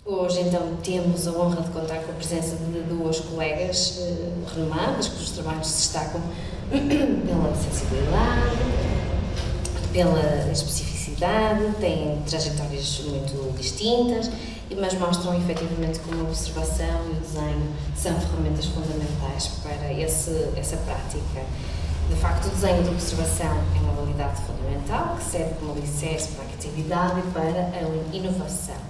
Hoje, então, temos a honra de contar com a presença de duas colegas renomadas, cujos trabalhos se destacam pela sensibilidade, pela especificidade, têm trajetórias muito distintas, mas mostram efetivamente como a observação e o desenho são ferramentas fundamentais para essa prática. De facto, o desenho de observação é uma habilidade fundamental que serve como alicerce para a criatividade e para a inovação.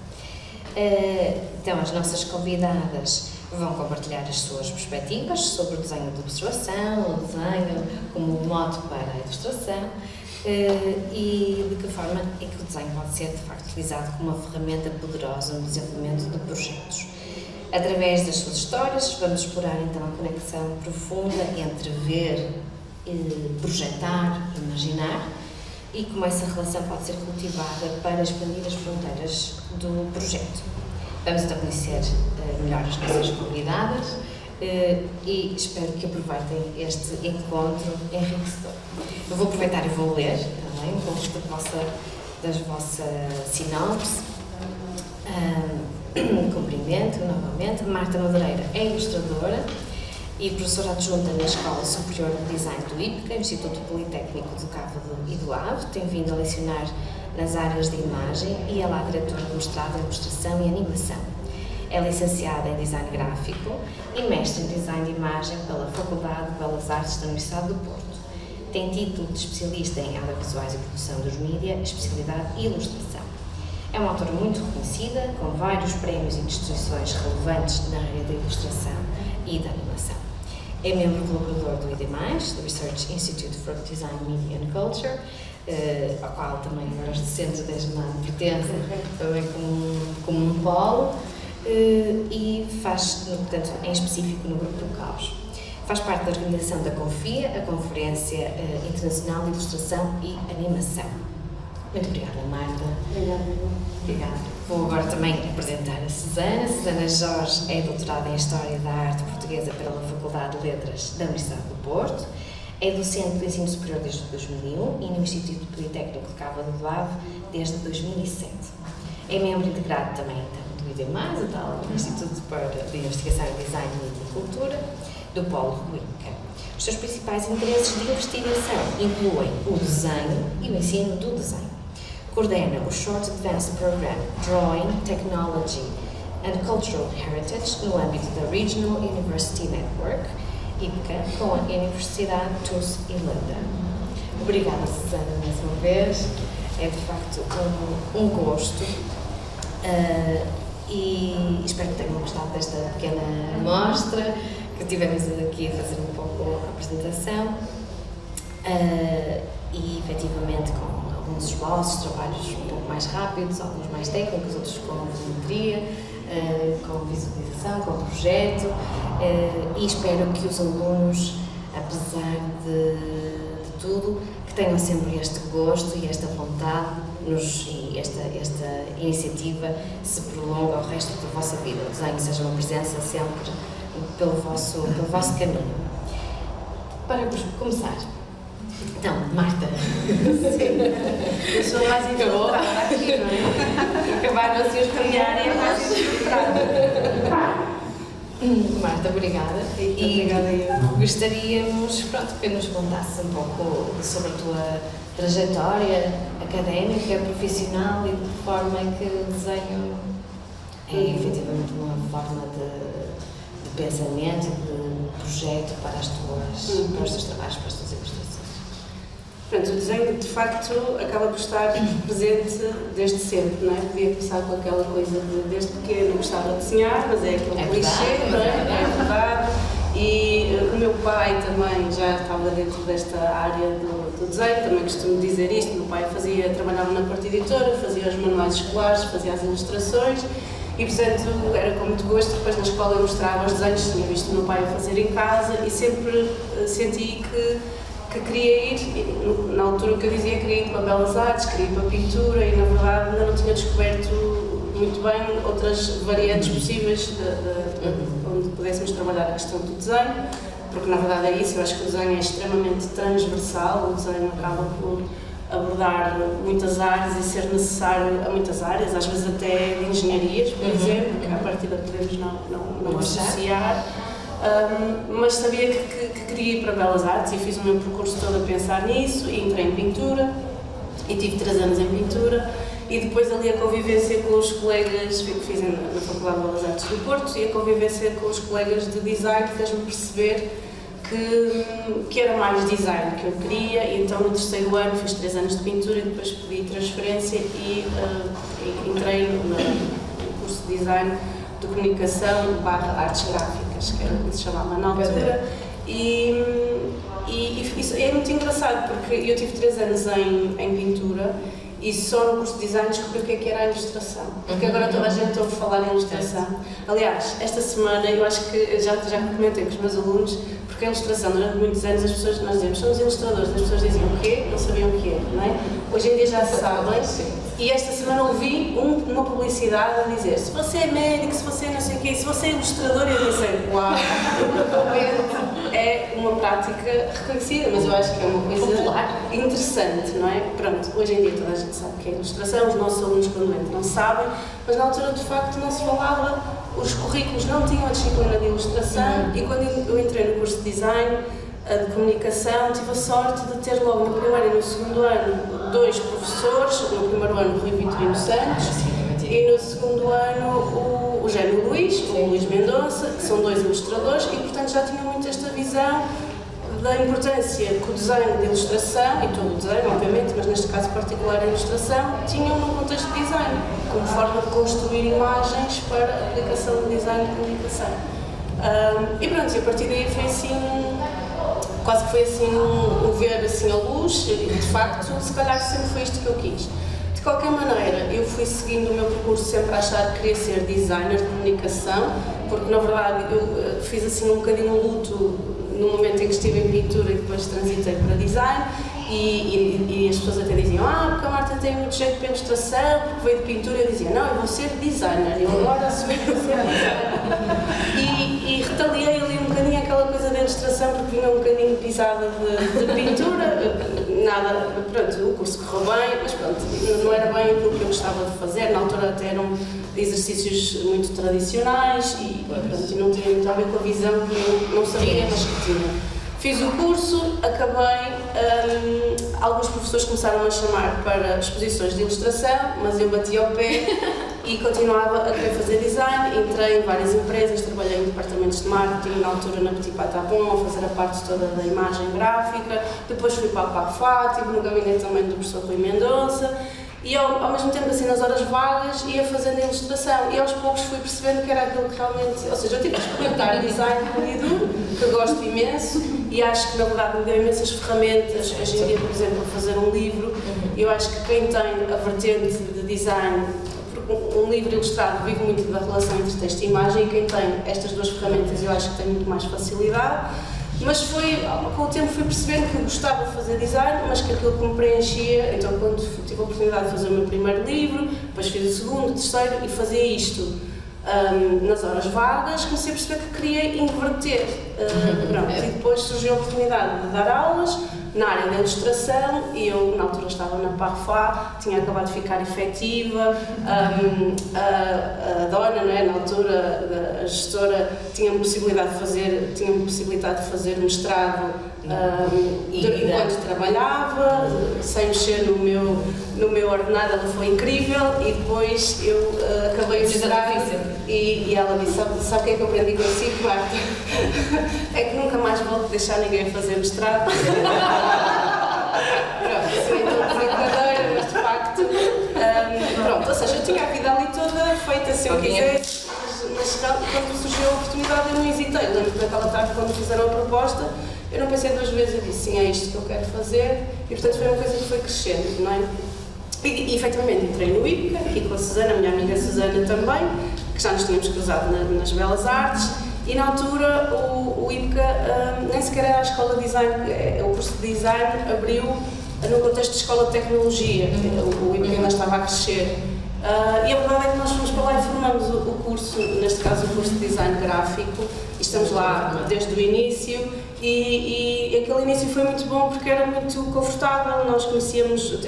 Então, as nossas convidadas vão compartilhar as suas perspectivas sobre o desenho de observação, o desenho como mote para a ilustração e de que forma é que o desenho pode ser, de facto, utilizado como uma ferramenta poderosa no desenvolvimento de projetos. Através das suas histórias, vamos explorar então a conexão profunda entre ver, projetar, imaginar, e como essa relação pode ser cultivada para expandir as fronteiras do projeto. Vamos então conhecer melhor as nossas convidadas e espero que aproveitem este encontro enriquecedor. Eu vou aproveitar e vou ler também um pouco das vossas sinopse. Cumprimento novamente. Marta Madureira é ilustradora e professora adjunta na Escola Superior de Design do IPCA, Instituto Politécnico do Cabo e do Ave. Tem vindo a lecionar nas áreas de imagem e é lá diretora de mestrado em ilustração e animação. É licenciada em Design Gráfico e mestre em Design de Imagem pela Faculdade de Belas Artes da Universidade do Porto. Tem título de especialista em áreas visuais e produção dos mídia, especialidade Ilustração. É uma autora muito reconhecida, com vários prémios e distinções relevantes na área da ilustração e da animação. É membro colaborador do ID+, do Research Institute for Design, Media and Culture, ao qual também agora os docentes da ESMAD pertencem também como um polo, e faz, portanto, em específico no grupo do Caos. Faz parte da organização da CONFIA, a Conferência Internacional de Ilustração e Animação. Muito obrigada, Marta. Obrigada. Vou agora também apresentar a Susana. Susana Jorge é doutorada em História da Arte Portuguesa pela Faculdade de Letras da Universidade do Porto. É docente do ensino superior desde 2001 e no Instituto Politécnico de Cabo do Ave desde 2007. É membro integrado também então, do ID+, o tal Instituto de Investigação em Design, Mídia e Cultura, do Polo IPCA. Os seus principais interesses de investigação incluem o desenho e o ensino do desenho. Coordena o Short Advanced Program Drawing, Technology and Cultural Heritage no âmbito da Regional University Network, IPCA, com a Universidade TUS Irlanda. Obrigada, Susana, mais uma vez. É de facto um gosto e espero que tenham gostado desta pequena mostra que tivemos aqui a fazer um pouco a apresentação e efetivamente com alguns esboços, trabalhos um pouco mais rápidos, alguns mais técnicos, outros com volumetria, com visualização, com projeto, e espero que os alunos, apesar de tudo, que tenham sempre este gosto e esta vontade e esta iniciativa se prolonga ao resto da vossa vida. O desenho seja uma presença sempre pelo vosso caminho. Para começar, então, Marta. Sim, eu sou mais infiltrada aqui, não é? Acabaram assim os minha área é mais infiltrada. Marta, obrigada. Obrigada eu. Gostaríamos, que nos contasse um pouco sobre a tua trajetória académica, profissional e de que forma é que o desenho é efetivamente uma forma de pensamento, de projeto para os teus trabalhos, para as tuas ilustrações. Pronto, o desenho de facto acaba por estar presente desde sempre, não é? Podia começar com aquela coisa de desde pequeno gostava de desenhar, mas é aquele clichê, não é? É verdade. E o meu pai também já estava dentro desta área do desenho, também costumo dizer isto, o meu pai trabalhava na parte editora, fazia os manuais escolares, fazia as ilustrações e, portanto, era com muito gosto. Depois na escola eu mostrava os desenhos, tinha visto o meu pai a fazer em casa e sempre senti que queria ir, na altura que eu dizia, queria ir para Belas Artes, queria ir para a pintura e, na verdade, ainda não tinha descoberto muito bem outras variantes possíveis onde pudéssemos trabalhar a questão do desenho, porque, na verdade, é isso. Eu acho que o desenho é extremamente transversal, o desenho acaba por abordar muitas áreas e ser necessário a muitas áreas, às vezes até de engenharias, por exemplo, que à partida podemos não associar. Mas sabia que queria ir para Belas Artes e fiz o meu percurso todo a pensar nisso e entrei em pintura e tive 3 anos em pintura e depois ali a convivência com os colegas, que fiz na Faculdade de Belas Artes do Porto, e a convivência com os colegas de design fez-me perceber que era mais design que eu queria, e então no 3º ano fiz 3 anos de pintura e depois pedi transferência e entrei no curso de design de comunicação / artes gráficas, que era o que se chamava na altura, e isso é muito engraçado porque eu tive 3 anos em pintura e só no curso de design descobri o que era a ilustração, porque agora toda a gente ouve falar em ilustração. Aliás, esta semana eu acho que já comentei com os meus alunos, porque a ilustração durante muitos anos as pessoas, nós dizemos, somos ilustradores, as pessoas diziam o quê? Não sabiam o que era, não é? Hoje em dia já se sabem, e esta semana ouvi uma publicidade a dizer, se você é médico, se você é não sei o quê, se você é ilustrador, eu pensei, uau, é uma prática reconhecida, mas eu acho que é uma coisa popular, interessante, não é? Pronto, hoje em dia toda a gente sabe o que é ilustração, os nossos alunos quando entram sabem, mas na altura de facto não se falava, os currículos não tinham a disciplina de ilustração e quando eu entrei no curso de design, de comunicação, tive a sorte de ter logo no primeiro e no segundo ano 2 professores, no primeiro ano o Rui Vitorino Santos e no segundo ano o Gênio Luís, o Luís Mendonça, que são 2 ilustradores e portanto já tinham muito esta visão da importância que o design de ilustração, e todo o design obviamente, mas neste caso particular a ilustração, tinham no contexto de design, como forma de construir imagens para a aplicação do design de comunicação. E pronto, e a partir daí foi assim, quase que foi assim um ver assim a luz, e de facto, se calhar sempre foi isto que eu quis. De qualquer maneira, eu fui seguindo o meu percurso sempre a achar que queria ser designer de comunicação, porque na verdade eu fiz assim um bocadinho um luto no momento em que estive em pintura e depois transitei para design, e as pessoas até diziam, porque a Marta tem muito jeito para ilustração, porque veio de pintura. Eu dizia, não, eu vou ser designer, eu agora assumi que vou ser designer. E retaliei ali um bocadinho aquela coisa da ilustração, porque vinha um bocadinho pisada de pintura, nada, pronto, o curso correu bem, mas pronto, não era bem aquilo que eu gostava de fazer, na altura até eram exercícios muito tradicionais e pronto, não tinha muito a ver com a visão que eu não sabia, mas que tinha. Fiz o curso, acabei, alguns professores começaram a chamar para exposições de ilustração, mas eu bati ao pé e continuava a querer fazer design. Entrei em várias empresas, trabalhei em departamentos de marketing, na altura na Petit Patapon, a fazer a parte toda da imagem gráfica, depois fui para a PAFA, estive no gabinete também do professor Rui Mendonça. E ao mesmo tempo, assim, nas horas vagas, ia fazendo a ilustração e aos poucos fui percebendo que era aquilo que realmente... Ou seja, eu tive que experimentar design puro e duro, que eu gosto imenso e acho que, na verdade, me deu imensas ferramentas. Hoje em dia, por exemplo, a fazer um livro, eu acho que quem tem a vertente de design, porque um livro ilustrado vive muito da relação entre texto e imagem, e quem tem estas 2 ferramentas eu acho que tem muito mais facilidade. Mas com o tempo fui percebendo que gostava de fazer design, mas que aquilo que me preenchia, então quando tive a oportunidade de fazer o meu primeiro livro, depois fiz o segundo, o terceiro e fazia isto nas horas vagas, comecei a perceber que queria inverter. Pronto, e depois surgiu a oportunidade de dar aulas na área da ilustração e eu na altura estava na PAFA, tinha acabado de ficar efetiva, a dona, não é, na altura, a gestora, tinha-me possibilidade de fazer mestrado enquanto trabalhava, sem mexer no meu ordenado. Ela foi incrível e depois eu acabei o mestrado e ela disse, sabe o que é que eu aprendi consigo, Marta? É que nunca mais vou deixar ninguém fazer mestrado. Pronto, assim, então brincadeira, mas de facto, pronto, ou seja, eu tinha a vida ali toda feita se eu quisesse, mas quando surgiu a oportunidade eu não hesitei. Lembro que naquela tarde, quando fizeram a proposta, eu não pensei 2 vezes, eu disse, sim, é isto que eu quero fazer, e portanto foi uma coisa que foi crescendo, não é? E efetivamente entrei no IPCA, aqui com a Susana, a minha amiga Susana também, que já nos tínhamos cruzado nas Belas Artes, e na altura o IPCA nem sequer era a escola de design, o curso de design abriu no contexto de escola de tecnologia, o IPCA ainda estava a crescer. E a verdade é que nós fomos para lá e formamos o curso, neste caso o curso de design gráfico, e estamos lá desde o início e aquele início foi muito bom porque era muito confortável, nós conhecíamos,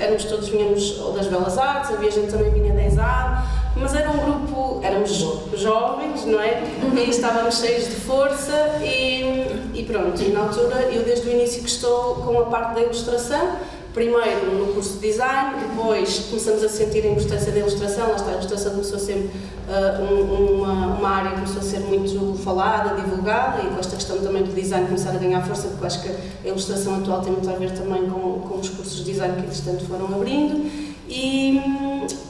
vinhamos das Belas Artes, havia gente também vinha da ESAD, mas era um grupo, éramos jovens, não é? E estávamos cheios de força e pronto, e na altura eu desde o início que estou com a parte da ilustração, primeiro no curso de design, depois começamos a sentir a importância da ilustração, lá está, a ilustração começou a ser uma área que começou a ser muito falada, divulgada, e com esta questão também do design começar a ganhar força, porque eu acho que a ilustração atual tem muito a ver também com os cursos de design que entretanto foram abrindo, e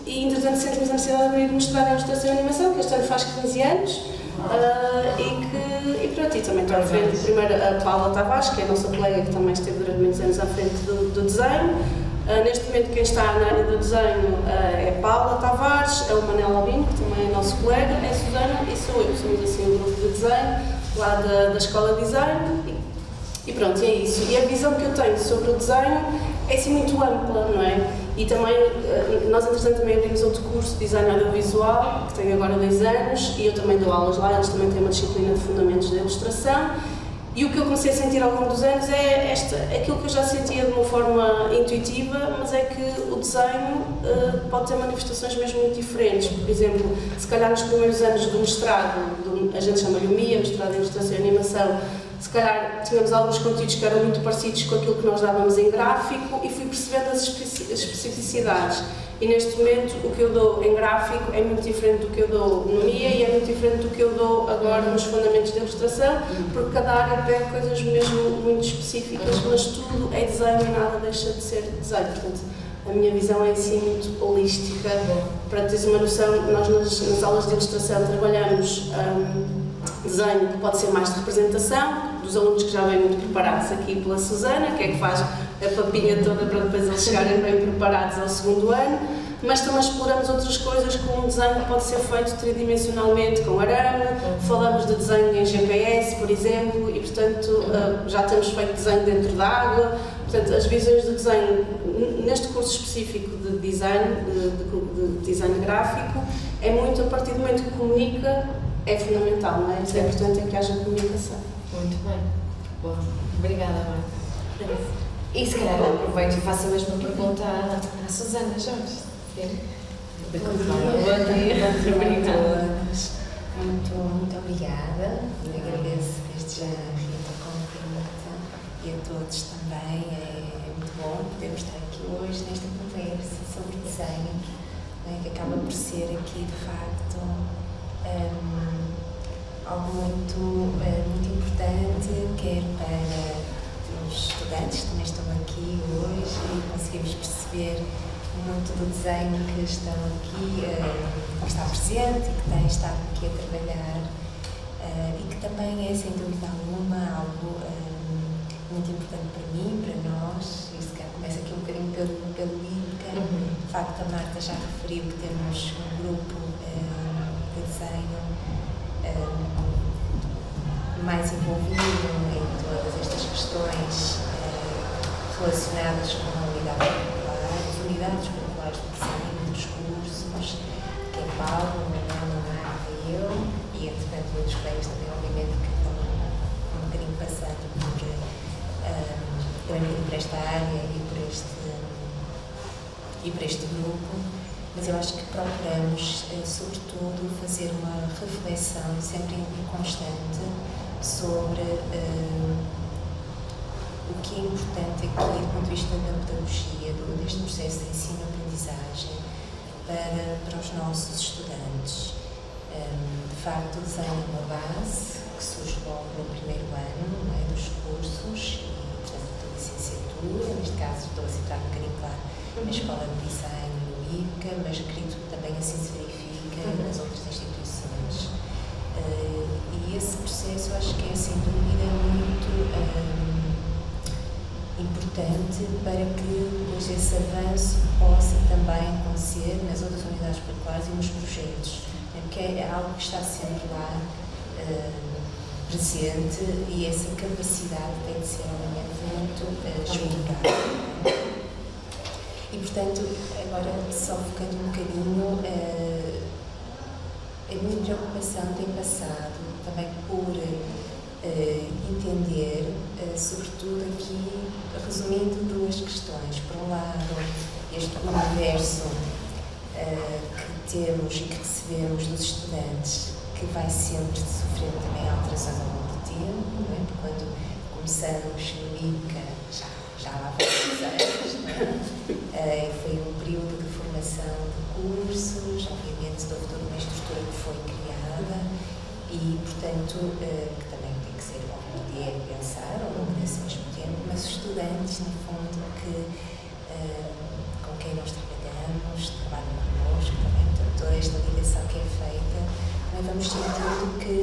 entretanto sentimos a necessidade de abrir mestrado em ilustração e animação, que este ano faz 15 anos, e pronto, e também estou à frente, primeiro a Paula Tavares, que é a nossa colega que também esteve durante muitos anos à frente do desenho. Neste momento quem está na área do desenho é Paula Tavares, é o Manel Albino, que também é nosso colega, é a Susana e sou eu, somos assim um grupo de desenho lá da Escola de Design e pronto, é isso. E a visão que eu tenho sobre o desenho é assim muito ampla, não é? E também, nós entretanto também abrimos outro curso de design audiovisual, que tem agora 2 anos, e eu também dou aulas lá, eles também têm uma disciplina de fundamentos da ilustração. E o que eu comecei a sentir ao longo dos anos é aquilo que eu já sentia de uma forma intuitiva, mas é que o desenho pode ter manifestações mesmo muito diferentes. Por exemplo, se calhar nos primeiros anos do mestrado, a gente chama-lhe o MIA, mestrado em Ilustração e Animação, se calhar tínhamos alguns conteúdos que eram muito parecidos com aquilo que nós dávamos em gráfico e fui percebendo as especificidades. E neste momento o que eu dou em gráfico é muito diferente do que eu dou no MIA e é muito diferente do que eu dou agora nos fundamentos de ilustração, porque cada área pega coisas mesmo muito específicas, mas tudo é desenho e nada deixa de ser desenho. Portanto, a minha visão é assim muito holística. Para teres uma noção, nós nas aulas de ilustração trabalhamos desenho que pode ser mais de representação, dos alunos que já vêm muito preparados aqui pela Susana, que é que faz a papinha toda para depois eles chegarem bem preparados ao segundo ano, mas também exploramos outras coisas como um desenho que pode ser feito tridimensionalmente com arame, falamos de desenho em GPS, por exemplo, e portanto já temos feito desenho dentro da água, portanto as visões do desenho neste curso específico de design, de design gráfico, é muito a partir do momento que comunica, é fundamental, não é? O importante é que haja comunicação. Muito bem. Boa. Obrigada, Marta. E se calhar aproveito e faço a mesma pergunta à Susana Jorge. Sim. Bom dia. Muito obrigada. Agradeço desde já a Rita convite e a todos também. É muito bom podermos estar aqui hoje nesta conversa sobre desenho, que acaba por ser aqui de facto algo muito importante, quer para os estudantes que também estão aqui hoje e conseguimos perceber muito do desenho que estão aqui, que está presente e que tem estado aqui a trabalhar e que também é, sem dúvida alguma, algo muito importante para mim, para nós. E se calhar começa aqui um bocadinho pelo IPCA. De facto, a Marta já referiu que temos um grupo de desenho mais envolvido em todas estas questões relacionadas com a unidades curriculares de desenho dos cursos, que é Paulo, o Manuel, a Marta e eu, e entretanto outros colegas também, obviamente, que estão um bocadinho passando por esta área e por este grupo. Mas eu acho que procuramos, sobretudo, fazer uma reflexão sempre constante sobre o que é importante aqui do ponto de vista da pedagogia, deste processo de ensino-aprendizagem para os nossos estudantes. De facto, o desenho é uma base que surge logo no primeiro ano dos cursos e, portanto, da licenciatura. Neste caso, estou a citar um bocadinho claro a Escola de Design no IPCA, mas acredito que também assim se verifica nas outras instituições. E esse processo acho que é, sem dúvida, muito importante para que depois esse avanço possa também acontecer nas outras unidades curriculares e nos projetos, porque é algo que está sempre lá presente e essa capacidade tem de ser, obviamente, muito explorada. E, portanto, agora só focando um bocadinho A minha preocupação tem passado também por entender, sobretudo aqui, resumindo duas questões. Por um lado, este universo que temos e que recebemos dos estudantes, que vai sempre sofrer também alterações ao longo do tempo, não é? Porque quando começamos no IPCA, já lá vai 2 anos, não é? Foi um período de formação de cursos, obviamente houve toda uma estrutura que foi criada e, portanto, que também tem que ser, obviamente, pensar ao longo desse mesmo tempo, mas os estudantes, no fundo, com quem nós trabalham connosco, também toda esta ligação que é feita, nós vamos sentindo que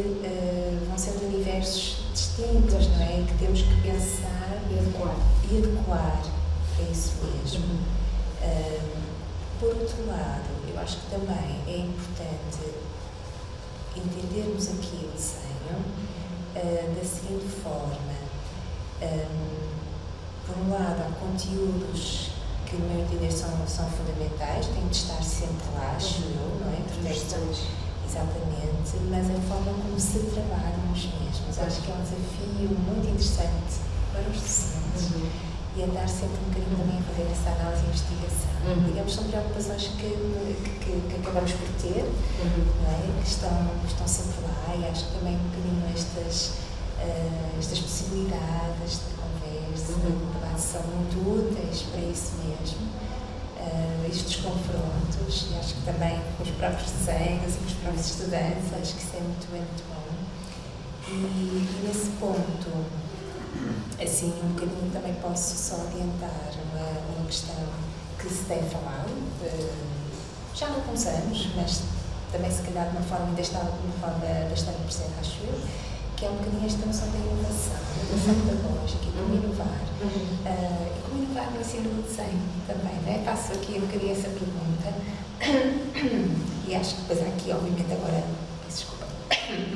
vão sendo universos distintos, não é? Que temos que pensar e adequar para isso mesmo. Por outro lado, eu acho que também é importante entendermos aqui o desenho da seguinte forma. Por um lado, há conteúdos que, no meu entender, são fundamentais, têm de estar sempre lá, acho eu, não é? Portanto, exatamente, mas a forma como se trabalham os mesmos. Acho que é um desafio muito interessante para os docentes e andar sempre um bocadinho também a fazer essa análise e investigação. Digamos, são preocupações que acabamos por ter, não é? Que estão sempre lá e acho que também um bocadinho estas possibilidades de conversa, de debate são muito úteis para isso mesmo. Estes confrontos, e acho que também com os próprios desenhos e com os próprios estudantes, acho que isso é muito, muito bom. E nesse ponto, assim, um bocadinho também posso só adiantar uma questão que se tem falado já há alguns anos, mas também se calhar de uma forma bastante presente, acho eu, que é um bocadinho esta noção da inovação pedagógica e como inovar. E como inovar no ensino do desenho também, não é? Faço aqui um bocadinho essa pergunta e acho que depois há aqui, obviamente, agora, peço desculpa,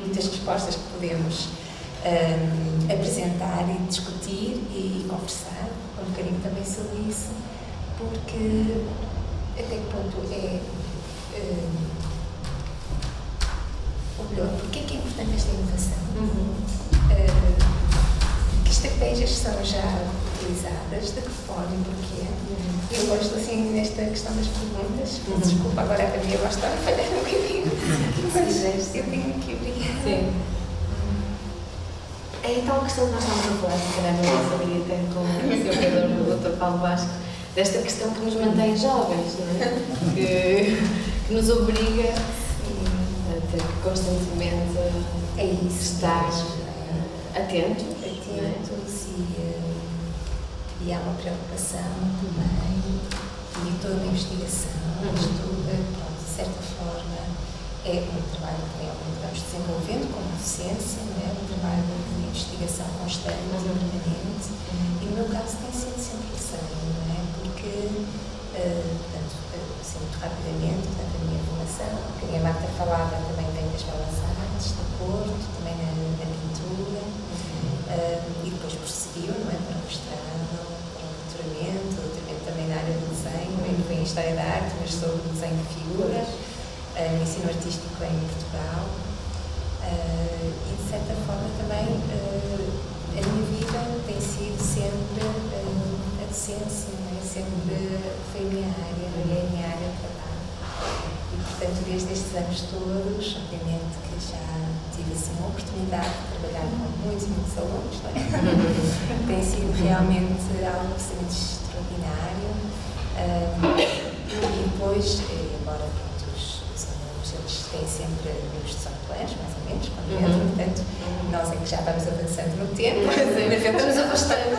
muitas respostas que podemos apresentar e discutir e conversar um bocadinho também sobre isso, porque até que ponto ou melhor, porque é que é importante esta inovação? Que estratégias são já utilizadas, de que forma e porquê? Eu gosto, assim, nesta questão das perguntas, desculpa, agora a minha voz está a falhar um bocadinho, mas eu tenho que obrigada. Sim. É tal questão que nós estamos a falar, se calhar não sabia até com o Sr. Pedro, o Dr. Paulo Vasco, desta questão que nos mantém jovens, não é? Que nos obriga a ter que constantemente estar atentos e há uma preocupação também e toda uma investigação, estuda, de certa forma é um trabalho que vamos desenvolvendo como docência, não é? Um trabalho de investigação constante e permanente e no meu caso tem sido sempre desenho, não é? Porque, portanto, assim, muito rapidamente, portanto, a minha formação, que a Marta falava, também vem das Belas Artes, do Porto, também na pintura, e depois prosseguiu, não é? Para o mestrado, para o doutoramento também na área do desenho, eu fui em História da Arte, mas sobre o desenho de figuras, ensino artístico em Portugal, e de certa forma também a minha vida tem sido sempre a docência, não é? Sempre foi a minha área, é a minha área de trabalho. E portanto, desde estes anos todos, obviamente que já tive assim a oportunidade de trabalhar com muitos alunos, não é? Tem sido realmente algo absolutamente extraordinário. E depois, embora os alunos eles têm sempre amigos de São Tomé, mais ou menos, quando entram, portanto, nós é que já vamos avançando no tempo, mas estamos afastando.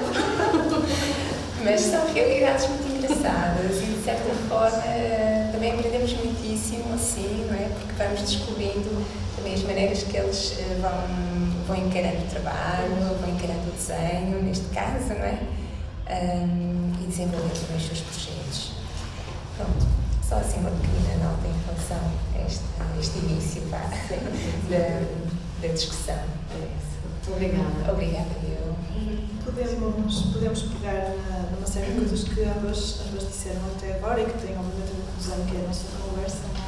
Mas são realidades muito engraçadas e, de certa forma, também aprendemos muitíssimo assim, não é? Porque vamos descobrindo também as maneiras que eles vão encarando o trabalho, vão encarando o desenho, neste caso, não é? E desenvolvendo também os seus projetos. Pronto, só assim uma pequenina nota em relação a este início da discussão. Obrigada. Obrigada, eu. Podemos pegar numa série de coisas que ambas disseram até agora e que têm obviamente a conclusão que é a nossa conversa, não é?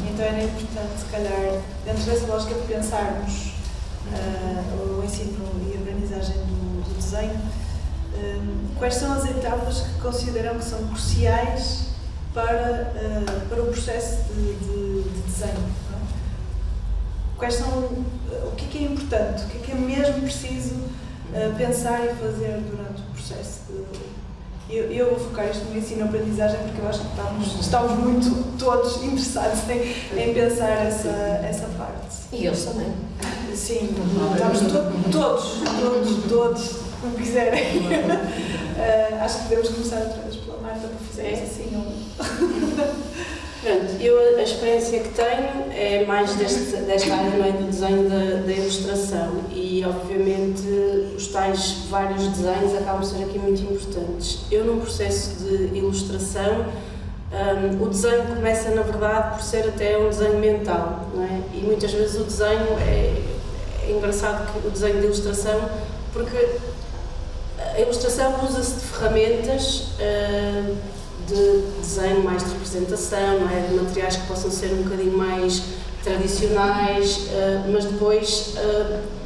Então era importante, se calhar, dentro dessa lógica de pensarmos o ensino e a aprendizagem do desenho, quais são as etapas que consideram que são cruciais para o processo de desenho? Não? Quais são, o que é importante, o que é mesmo preciso pensar e fazer durante o processo eu vou focar isto no ensino-aprendizagem porque eu acho que estamos muito todos interessados em pensar essa parte. E eu também. Sim, estamos todos, como quiserem. Acho que podemos começar outra vez pela Marta para fazermos assim Pronto, a experiência que tenho é mais desta área, não é, do desenho da ilustração e, obviamente, os tais vários desenhos acabam por ser aqui muito importantes. Eu, num processo de ilustração, o desenho começa, na verdade, por ser até um desenho mental, não é? E muitas vezes o desenho é engraçado que o desenho de ilustração, porque a ilustração usa-se de ferramentas de desenho mais de representação, não é? De materiais que possam ser um bocadinho mais tradicionais, mas depois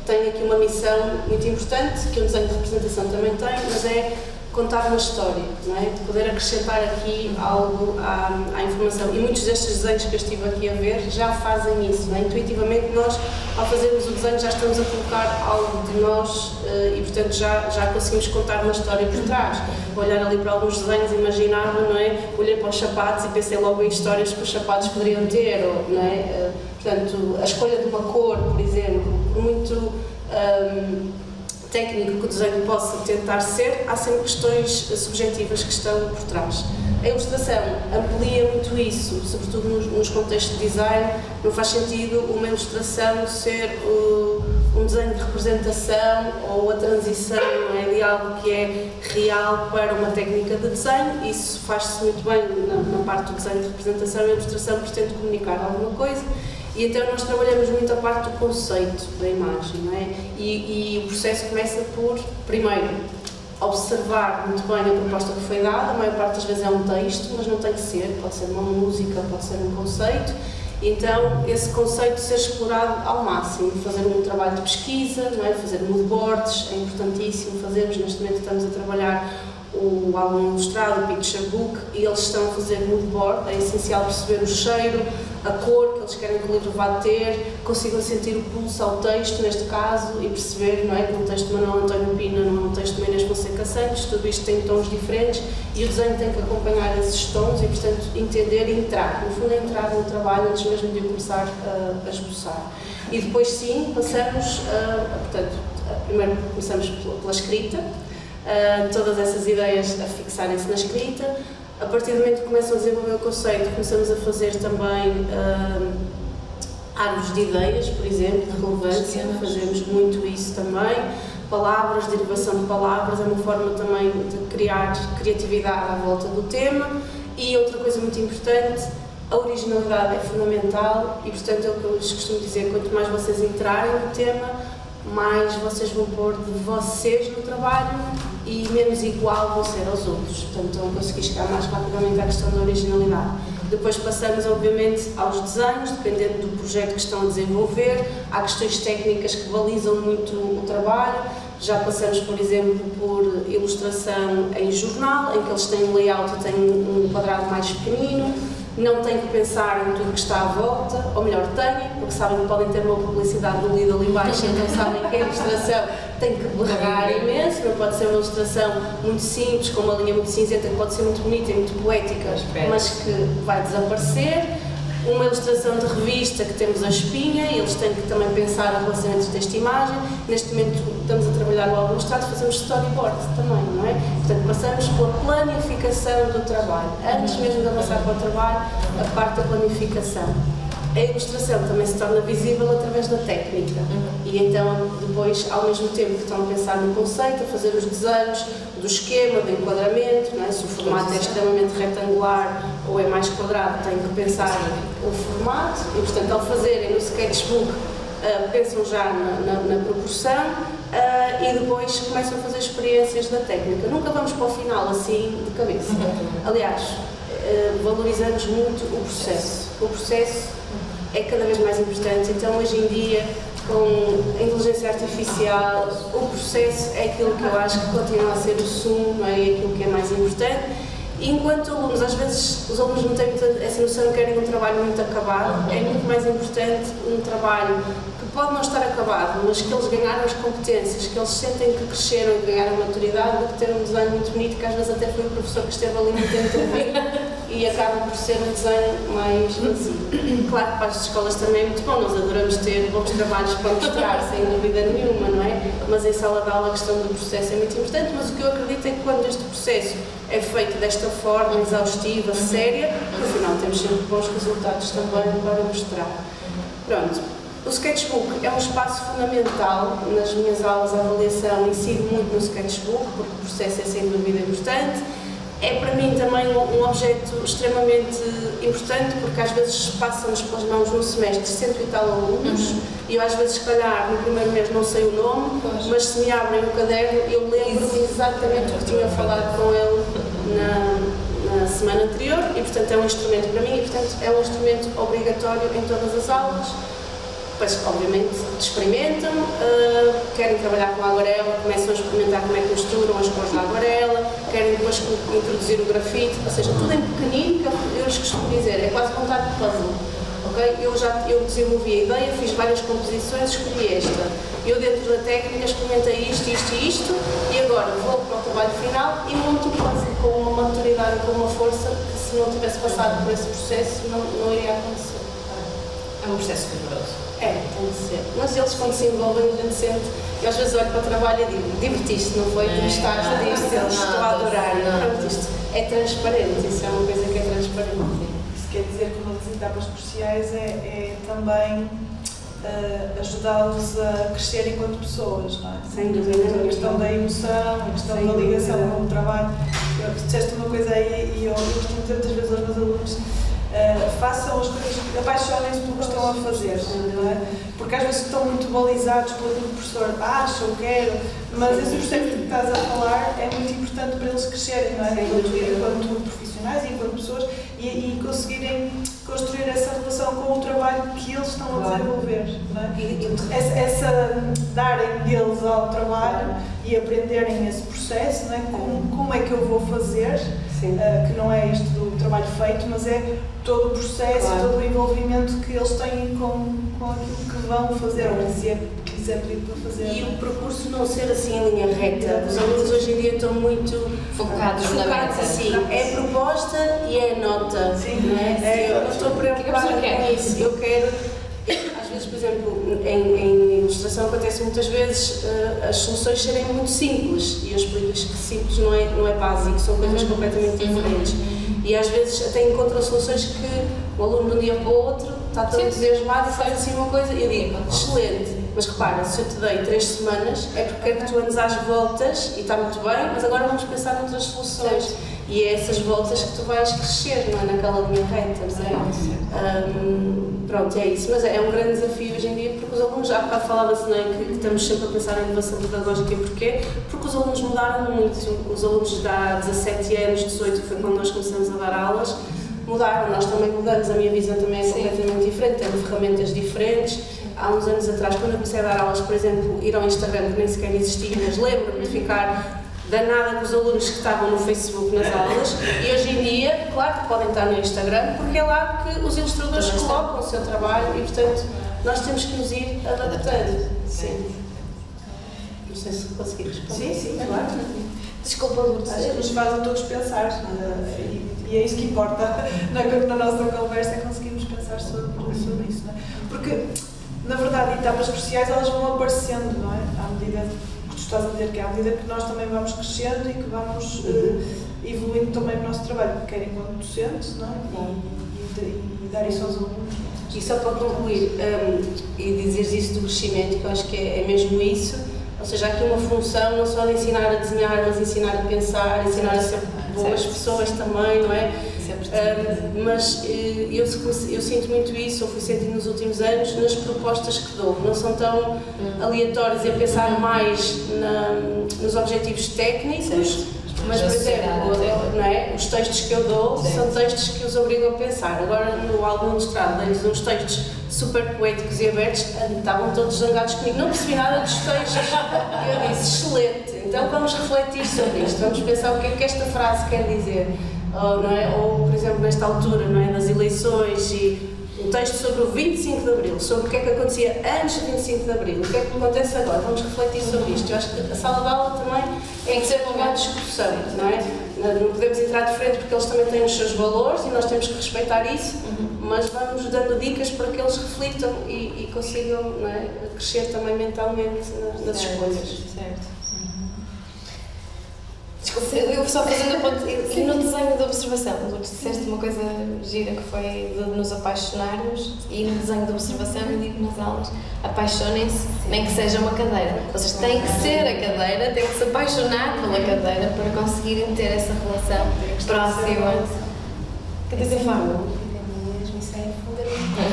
tem aqui uma missão muito importante, que o desenho de representação também tem, mas é contar uma história, não é? De poder acrescentar aqui algo à informação. E muitos destes desenhos que eu estive aqui a ver já fazem isso, não é? Intuitivamente nós, ao fazermos o desenho, já estamos a colocar algo de nós e, portanto, já conseguimos contar uma história por trás. Olhar ali para alguns desenhos, imaginava, não é? Olhei para os sapatos e pensei logo em histórias que os sapatos poderiam ter, ou, não é? Portanto, a escolha de uma cor, por exemplo, por muito técnico que o desenho possa tentar ser, há sempre questões subjetivas que estão por trás. A ilustração amplia muito isso, sobretudo nos contextos de design. Não faz sentido uma ilustração ser um desenho de representação ou a transição, não é, de algo que é real para uma técnica de desenho. Isso faz-se muito bem na parte do desenho de representação. A ilustração pretende comunicar alguma coisa. E então nós trabalhamos muito a parte do conceito da imagem, não é? E o processo começa por, primeiro, observar muito bem a proposta que foi dada. A maior parte das vezes é um texto, mas não tem que ser, pode ser uma música, pode ser um conceito. Então, esse conceito ser explorado ao máximo, fazer um trabalho de pesquisa, não é? Fazer moodboards, é importantíssimo fazermos. Neste momento estamos a trabalhar o álbum ilustrado, o Picture Book, e eles estão a fazer moodboard. É essencial perceber o cheiro, a cor que eles querem que o livro vá ter, consigam sentir o pulso ao texto, neste caso, e perceber, não é, que um texto de Manuel António Pina não é um texto de Inês Fonseca Santos, tudo isto tem tons diferentes e o desenho tem que acompanhar esses tons e, portanto, entender e entrar. No fundo, é entrar no trabalho antes mesmo de eu começar a esboçar. E depois, sim, passamos, portanto, primeiro começamos pela escrita, todas essas ideias a fixarem-se na escrita. A partir do momento que começam a desenvolver o conceito, começamos a fazer também árvores de ideias, por exemplo, de relevância, fazemos muito isso também. Palavras, derivação de palavras, é uma forma também de criar criatividade à volta do tema. E outra coisa muito importante, a originalidade é fundamental e, portanto, é o que eu lhes costumo dizer, quanto mais vocês entrarem no tema, mais vocês vão pôr de vocês no trabalho e menos igual vão ser aos outros. Portanto, vão conseguir chegar mais rapidamente à questão da originalidade. Depois passamos, obviamente, aos desenhos, dependendo do projeto que estão a desenvolver. Há questões técnicas que balizam muito o trabalho. Já passamos, por exemplo, por ilustração em jornal, em que eles têm um layout e têm um quadrado mais pequenino. Não têm que pensar em tudo que está à volta, ou melhor, têm, porque sabem que podem ter uma publicidade do Lidl ali embaixo, então sabem que a ilustração tem que berrar imenso, não pode ser uma ilustração muito simples, com uma linha muito cinzenta, que pode ser muito bonita e muito poética, mas que vai desaparecer. Uma ilustração de revista que temos a espinha e eles têm que também pensar a relação entre texto e imagem. Neste momento estamos a trabalhar no álbum ilustrado, fazemos storyboard também, não é? Portanto, passamos pela planificação do trabalho. Antes mesmo de avançar para o trabalho, a parte da planificação. A ilustração também se torna visível através da técnica. E então, depois, ao mesmo tempo que estão a pensar no conceito, a fazer os desenhos do esquema, do enquadramento, não é? Se o formato é extremamente retangular ou é mais quadrado, têm que pensar o formato e, portanto, ao fazerem no sketchbook, pensam já na proporção e depois começam a fazer experiências da técnica. Nunca vamos para o final assim de cabeça. Aliás, valorizamos muito o processo. O processo é cada vez mais importante, então hoje em dia, com a inteligência artificial, o processo é aquilo que eu acho que continua a ser o sumo, não é? E aquilo que é mais importante. E enquanto alunos, às vezes os alunos não têm essa noção, querem um trabalho muito acabado, é muito mais importante um trabalho que pode não estar acabado, mas que eles ganharam as competências, que eles sentem que cresceram e ganharam maturidade, do que ter um desenho muito bonito, que às vezes até foi o professor que esteve ali muito tempo a ver e acaba por ser um desenho mais vazio. Claro que para as escolas também é muito bom, nós adoramos ter bons trabalhos para mostrar, sem dúvida nenhuma, não é? Mas em sala de aula a questão do processo é muito importante, mas o que eu acredito é que quando este processo é feito desta forma, exaustiva, séria, no final temos sempre bons resultados também para mostrar. Pronto. O sketchbook é um espaço fundamental nas minhas aulas de avaliação, incido muito no sketchbook, porque o processo é sem dúvida importante. É para mim também um objeto extremamente importante, porque às vezes passa-nos pelas mãos no semestre 100 e tal alunos, e eu às vezes, se calhar, no primeiro mês não sei o nome, mas se me abrem o caderno, eu lembro exatamente o que tinha falado com ele na semana anterior, e portanto é um instrumento para mim, e portanto é um instrumento obrigatório em todas as aulas. Depois, obviamente, experimentam, querem trabalhar com a aguarela, começam a experimentar como é que misturam as cores da aguarela, querem depois introduzir o grafite, ou seja, tudo em pequenino, que eu lhes costumo dizer, é quase montar de puzzle. Okay? Eu desenvolvi a ideia, fiz várias composições, escolhi esta. Eu, dentro da técnica, experimentei isto, isto e isto, e agora vou para o trabalho final e monto o puzzle com uma maturidade, com uma força que, se não tivesse passado por esse processo, não iria acontecer. É um processo rigoroso. É, tem de ser. Mas eles, quando se envolvem, a gente sente. Eu às vezes olho para o trabalho e digo: divertiste, não foi? Tu gostaste disto, eles estão a adorar. Pronto, isto é transparente, isso é uma coisa que é transparente. Isso quer dizer que uma das etapas cruciais é também ajudá-los a crescer enquanto pessoas, não é? Sem dúvida. A questão da emoção, a questão da ligação com o trabalho. Tu disseste uma coisa aí e eu costumo dizer muitas vezes aos meus alunos: façam as coisas, apaixonem-se pelo que estão a fazer, não é? Porque às vezes estão muito balizados pelo que o professor acha ou quer, mas esse processo que estás a falar é muito importante para eles crescerem, não é? Enquanto profissionais e enquanto pessoas, e conseguirem construir essa relação com o trabalho que eles estão a desenvolver, não é? Darem deles ao trabalho e aprenderem esse processo, não é? Como é que eu vou fazer, que não é este do trabalho feito, mas é todo o processo, todo o envolvimento que eles têm com aquilo que vão fazer, ou que lhes é pedido para fazer. E o percurso não ser assim em linha reta. Os alunos hoje em dia estão muito focados na meta. Assim, é proposta e é nota. Sim. Não é? Eu não estou preocupada com isso. Eu quero, às vezes, por exemplo, em ilustração acontece muitas vezes as soluções serem muito simples, e eu explico-lhes que simples não é básico, são coisas completamente diferentes. E às vezes até encontram soluções que o aluno de um dia para o outro está todo entusiasmado e faz assim uma coisa, e eu digo: excelente, mas repara, se eu te dei 3 semanas é porque quero que tu andes às voltas e está muito bem, mas agora vamos pensar noutras soluções. E é essas voltas que tu vais crescer, não é naquela linha reta, não é? Pronto, é isso, mas é um grande desafio hoje em dia, porque os alunos, já há bocado falava-se, não é, que estamos sempre a pensar em inovação pedagógica. E porquê? Porque os alunos mudaram muito. Os alunos de há 17 anos, 18, que foi quando nós começamos a dar aulas, mudaram, nós também mudamos, a minha visão também é completamente diferente, temos ferramentas diferentes. Há uns anos atrás, quando eu comecei a dar aulas, por exemplo, ir ao Instagram, que nem sequer existia, mas lembro-me de ficar danada com os alunos que estavam no Facebook nas aulas, e hoje em dia, claro que podem estar no Instagram, porque é lá que os ilustradores colocam o seu trabalho, e portanto nós temos que nos ir adaptando. Sim. Não sei se consegui responder. Sim, claro. Desculpa, Lourdes. Acho que nos faz a todos pensar, e é isso que importa na nossa conversa, é conseguirmos pensar sobre isso, não é? Porque, na verdade, etapas cruciais elas vão aparecendo, não é? À medida que tu estás a dizer, que é à medida que nós também vamos crescendo e que vamos evoluindo também no nosso trabalho, quer enquanto docente, não é? E dar isso aos alunos. E só para concluir, e dizeres isso do crescimento, que eu acho que é mesmo isso, ou seja, há aqui uma função não só de ensinar a desenhar, mas ensinar a pensar, ensinar a ser boas pessoas também, não é? Mas eu sinto muito isso, ou fui sentindo nos últimos anos, nas propostas que dou. Não são tão aleatórias, a pensar mais nos objetivos técnicos, Mas, por exemplo, não é? Os textos que eu dou são textos que os obrigam a pensar. Agora, no álbum ilustrado, dei-lhes uns textos super poéticos e abertos, estavam todos zangados comigo. Não percebi nada dos textos. Eu disse, excelente, então vamos refletir sobre isto, vamos pensar o que é que esta frase quer dizer. Não é? Ou, por exemplo, nesta altura, não é? Das eleições, e um texto sobre o 25 de Abril, sobre o que é que acontecia antes do 25 de Abril, o que é que acontece agora, vamos refletir sobre isto. Eu acho que a sala de aula também tem que ser um lugar de discussão, não é? Não podemos entrar de frente porque eles também têm os seus valores e nós temos que respeitar isso, mas vamos dando dicas para que eles reflitam e consigam, não é? Crescer também mentalmente nas escolhas. Certo. Desculpa, eu só fazendo a ponto, e no desenho de observação, tu disseste uma coisa gira que foi de nos apaixonarmos, e no desenho de observação eu digo nas aulas, apaixonem-se, nem que seja uma cadeira. Vocês têm que ser a cadeira, têm que se apaixonar pela cadeira para conseguirem ter essa relação próxima. Que dizer, Fábio? Mesmo, isso é fundamental.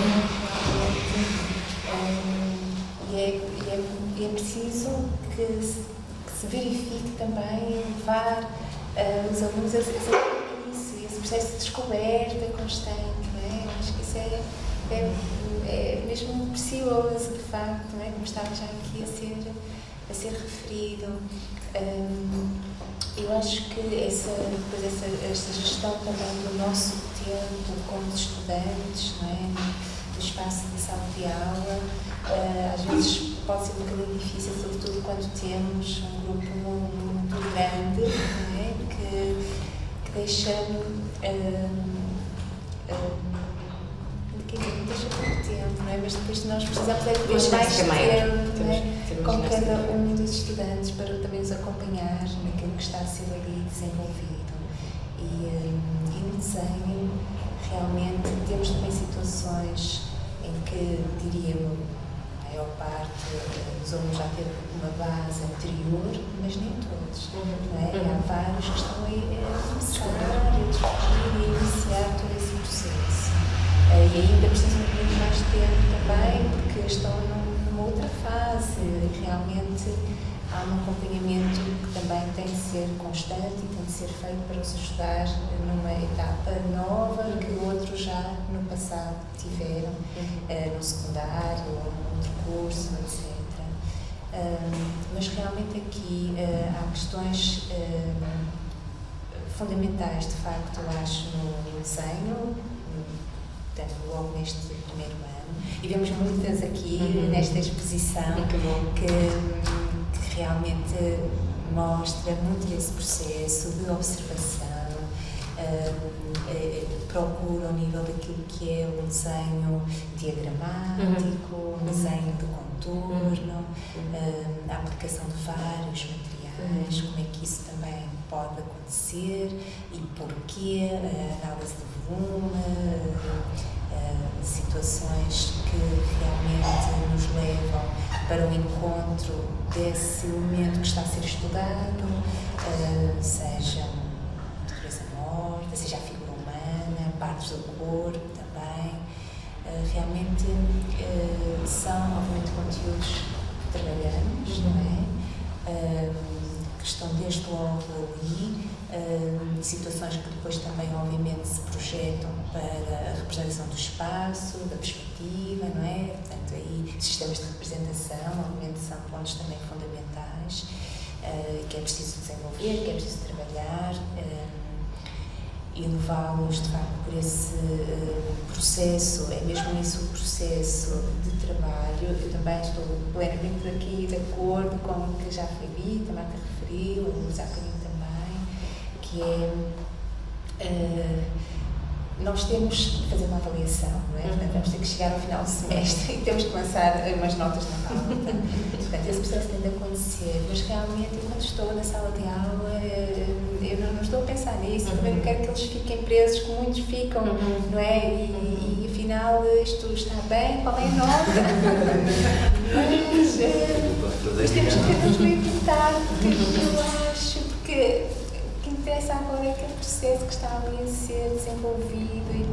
E é preciso que se verifique também, levar os alunos a isso, esse processo de descoberta constante, não é? Acho que isso é mesmo precioso, de facto, não é? Como estava já aqui a ser referido. Eu acho que essa gestão também do nosso tempo como estudantes, não é? Do espaço de sala de aula, às vezes pode ser um bocadinho difícil, sobretudo quando temos um grupo muito grande, não é? que deixa pouco tempo, não é? Mas depois nós precisamos de ter mais tempo, não é? Com cada um dos estudantes para também os acompanhar naquilo que está a ser ali desenvolvido. E no desenho, realmente, temos também situações em que, diríamos, a maior parte dos alunos já teve uma base anterior, mas nem todos, não é? E há vários que estão a começar, a discutir e a iniciar todo esse processo. E ainda precisam de muito mais tempo também, porque estão numa outra fase. Realmente há um acompanhamento que também tem de ser constante e tem de ser feito para os ajudar numa etapa nova que outros já no passado tiveram, no secundário ou num outro curso, etc. Mas realmente aqui há questões fundamentais, de facto, eu acho, no desenho, portanto, logo neste primeiro ano, e vemos muitas aqui nesta exposição que realmente mostra muito esse processo de observação, procura ao nível daquilo que é o desenho diagramático, o desenho de contorno, a aplicação de vários materiais, como é que isso também pode acontecer e porquê, a análise de volume, situações que realmente nos levam para o encontro desse elemento que está a ser estudado, seja a natureza morta, seja a figura humana, partes do corpo também. Realmente são, obviamente, conteúdos que trabalhamos, não é? Que estão desde logo ali, situações que depois também, obviamente, se projetam para a representação do espaço, da perspectiva, não é? Portanto, aí sistemas de representação, obviamente, são pontos também fundamentais que é preciso desenvolver, que é preciso trabalhar e levá-los, de facto, por esse processo, é mesmo isso, o processo de trabalho. Eu também estou plenamente aqui de acordo com o que já foi dito, a Marta referiu, a Luz há bocadinho também, que é nós temos de fazer uma avaliação, não é? Portanto, vamos ter que chegar ao final do semestre e temos que lançar umas notas na pauta. Portanto, esse processo tem de acontecer, mas realmente, quando estou na sala de aula, eu não estou a pensar nisso, também não quero que eles fiquem presos, como muitos ficam, não é? E afinal, isto está bem, qual é a nota? Mas temos que nos limitar, porque eu acho, porque o que interessa agora é aquele processo que está ali a ser desenvolvido e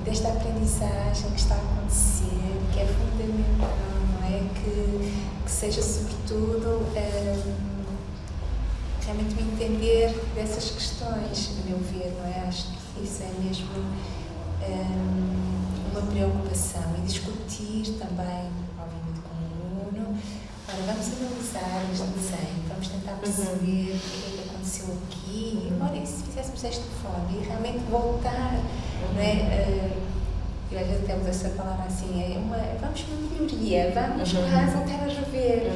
desta aprendizagem que está a acontecer, que é fundamental, não é? Que seja, sobretudo, realmente o entender dessas questões, a meu ver, não é? Acho que isso é mesmo uma preocupação e discutir também, obviamente, com o aluno. Ora, vamos analisar este desenho, vamos tentar perceber o que é que aconteceu aqui. Ora, e se fizéssemos desta forma e realmente voltar, não é? Eu às vezes até uso essa palavra assim, vamos uma melhoria, vamos voltar a rever,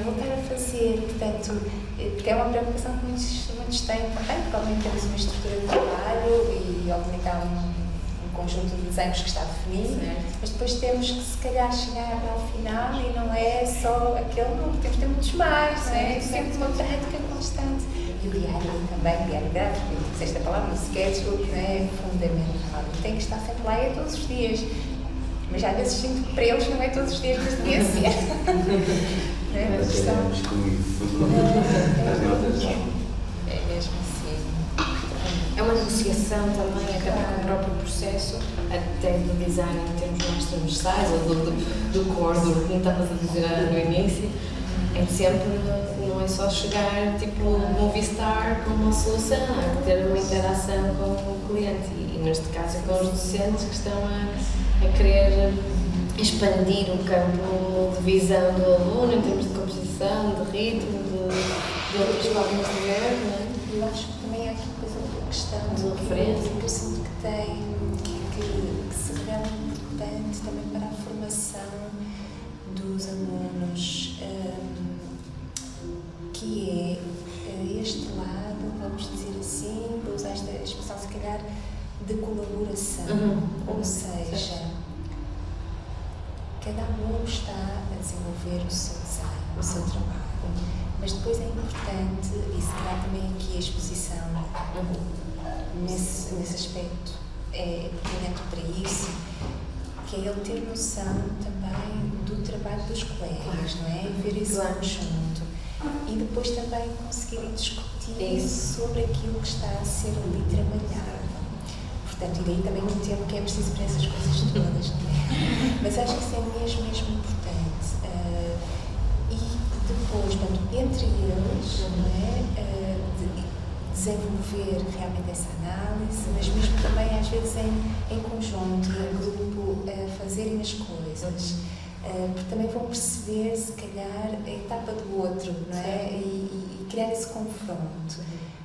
voltar a fazer, portanto, porque é uma preocupação que muitos têm também, porque obviamente temos uma estrutura de trabalho e obviamente há um conjunto de desenhos que está definido, mas depois temos que se calhar chegar ao final e não é só aquele, não, temos de ter muitos mais, não é? Sempre uma prática constante. E o diário também, o diário gráfico, se esta palavra, o sketchbook, não é fundamental. Tem que estar sempre lá todos os dias. Mas às vezes sinto que para eles não é todos os dias, mas devia ser. Não é? Mas estamos com isso. As notas já. É mesmo assim. É uma negociação também, até com o próprio processo, até do design em termos mais transversais, ou do core, do que estavas a dizer no início. É sempre, não é só chegar tipo movie star com uma solução, há que ter uma interação com o cliente e neste caso é com os docentes que estão a querer expandir o campo de visão do aluno em termos de composição, de ritmo, de outras formas de ver, não é? Eu acho que também há aqui a questão de referência que eu sinto que tem, que se revela importante também para a formação dos alunos, que é este lado, vamos dizer assim, vou usar esta expressão se calhar, de colaboração, ou seja, cada aluno está a desenvolver o seu design, o seu trabalho, mas depois é importante, e se calhar também aqui a exposição nesse aspecto é pertinente para isso, que é ele ter noção também do trabalho dos colegas, não é? Ver esse conjunto. E depois também conseguir discutir sobre aquilo que está a ser ali trabalhado. Portanto, e daí também um tempo que é preciso para essas coisas todas, não é? Mas acho que isso é mesmo importante. E depois, portanto, entre eles, não é? Desenvolver realmente essa análise, mas mesmo também às vezes em conjunto, em grupo, fazerem as coisas. Porque também vão perceber, se calhar, a etapa do outro, não é? E criar esse confronto.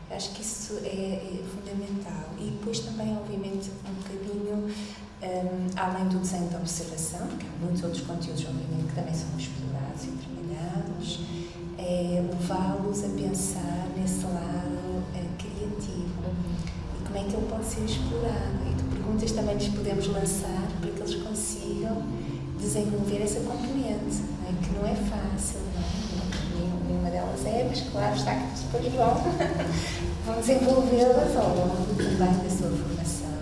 Acho que isso é fundamental. E depois também, obviamente, um bocadinho, além do desenho da observação, porque há muitos outros conteúdos, obviamente, que também são explorados e trabalhados, é levá-los a pensar nesse lado criativo. E como é que ele pode ser explorado? E de perguntas também lhes podemos lançar para que eles consigam desenvolver essa componente, não é? Que não é fácil, não é? Nenhuma delas é, mas claro está que depois vão desenvolvê-las ao longo também da sua formação.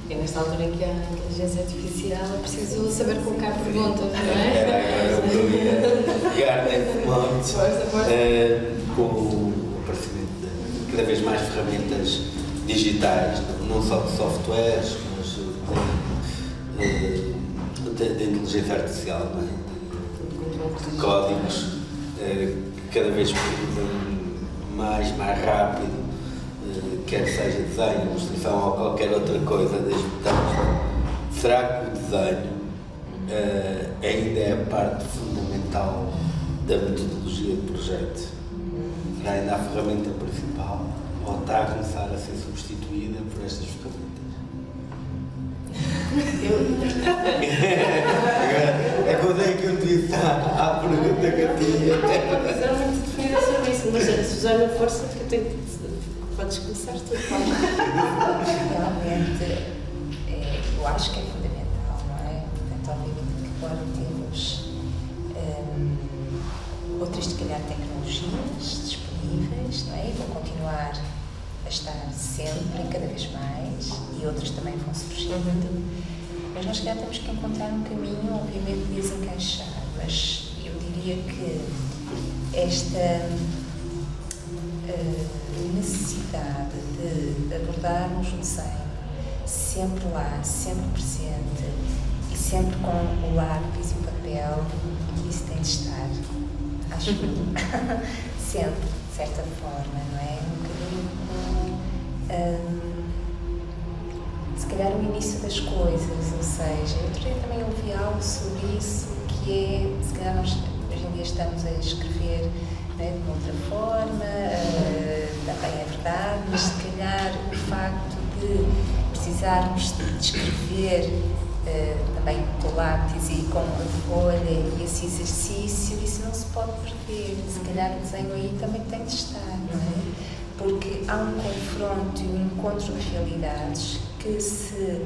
E nesta altura em que há inteligência artificial é preciso saber colocar perguntas, não é? Era agora eu ia pegar nesse modo com o aparecimento de cada vez mais ferramentas digitais, não só de softwares, mas de inteligência artificial, não é? De códigos cada vez mais rápido, quer seja desenho, ilustração ou qualquer outra coisa, será que o desenho ainda é a parte fundamental da metodologia de projeto? Será ainda a ferramenta principal ou está a começar a ser substituída por estas ferramentas? É quando é que eu disse à pergunta que eu tinha. Uma visão muito definida sobre isso, mas Susana, força, que eu tenho que... Podes começar tu, Realmente, eu acho que é fundamental, não é? Portanto, obviamente que agora temos outras, se calhar, tecnologias disponíveis, não é? E vão continuar a estar sempre, cada vez mais, e outras também vão surgindo. Mas nós, se calhar, temos que encontrar um caminho, obviamente, de as encaixar. Mas eu diria que esta necessidade de abordarmos o desenho sempre lá, sempre presente e sempre com o lápis e o papel, isso tem de estar, acho que sempre, de certa forma, não é? Um bocadinho se calhar o início das coisas, ou seja, eu também ouvi algo sobre isso, que é, se calhar nós hoje em dia estamos a escrever, né, de outra forma, também é verdade, mas se calhar o facto de precisarmos de escrever também com lápis e com a folha e esse exercício, isso não se pode perder. Se calhar o desenho aí também tem de estar, não é? Porque há um confronto e um encontro de realidades que se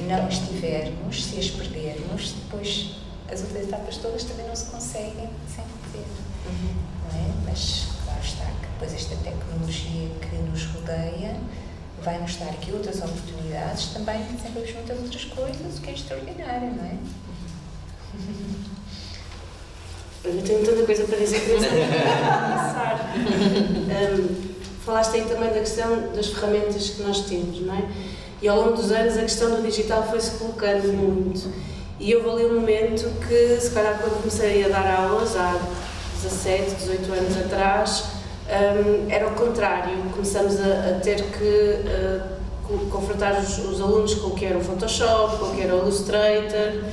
não as tivermos, se as perdermos, depois as outras etapas todas também não se conseguem sem perder, não é? Mas claro está que depois esta tecnologia que nos rodeia vai-nos dar aqui outras oportunidades também de desenvolver muitas outras coisas, o que é extraordinário, não é? Eu tenho tanta coisa para dizer que não sei começar. Falaste aí também da questão das ferramentas que nós temos, não é? E ao longo dos anos a questão do digital foi-se colocando muito. E houve ali um momento que, se calhar quando comecei a dar aulas, há 17, 18 anos atrás, era o contrário. Começamos a ter que confrontar os alunos com o que era o Photoshop, com o que era o Illustrator.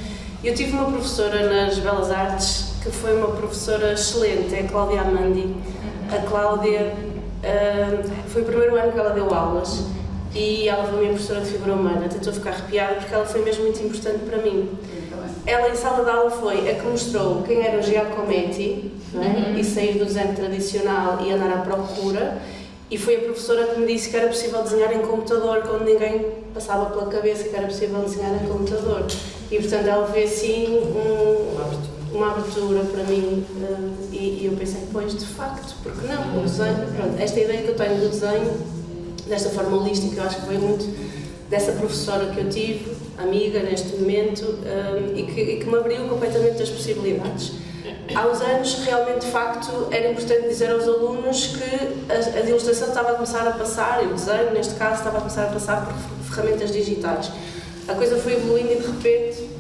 Eu tive uma professora nas Belas Artes que foi uma professora excelente, é a Cláudia Amandi. A Cláudia foi o primeiro ano que ela deu aulas e ela foi minha professora de figura humana. Tentou ficar arrepiada porque ela foi mesmo muito importante para mim. Ela em sala de aula foi a que mostrou quem era o Giacometti, não é? E sair do desenho tradicional e andar à procura. E foi a professora que me disse que era possível desenhar em computador quando ninguém passava pela cabeça que era possível desenhar em computador. E portanto ela foi assim uma abertura para mim e eu pensei, pois de facto, porque não? O desenho, pronto, esta ideia que eu tenho do desenho, desta forma holística, eu acho que veio muito dessa professora que eu tive, amiga neste momento, e que me abriu completamente as possibilidades. Há uns anos, realmente, de facto, era importante dizer aos alunos que a ilustração estava a começar a passar, e o desenho, neste caso, estava a começar a passar por ferramentas digitais. A coisa foi evoluindo e, de repente,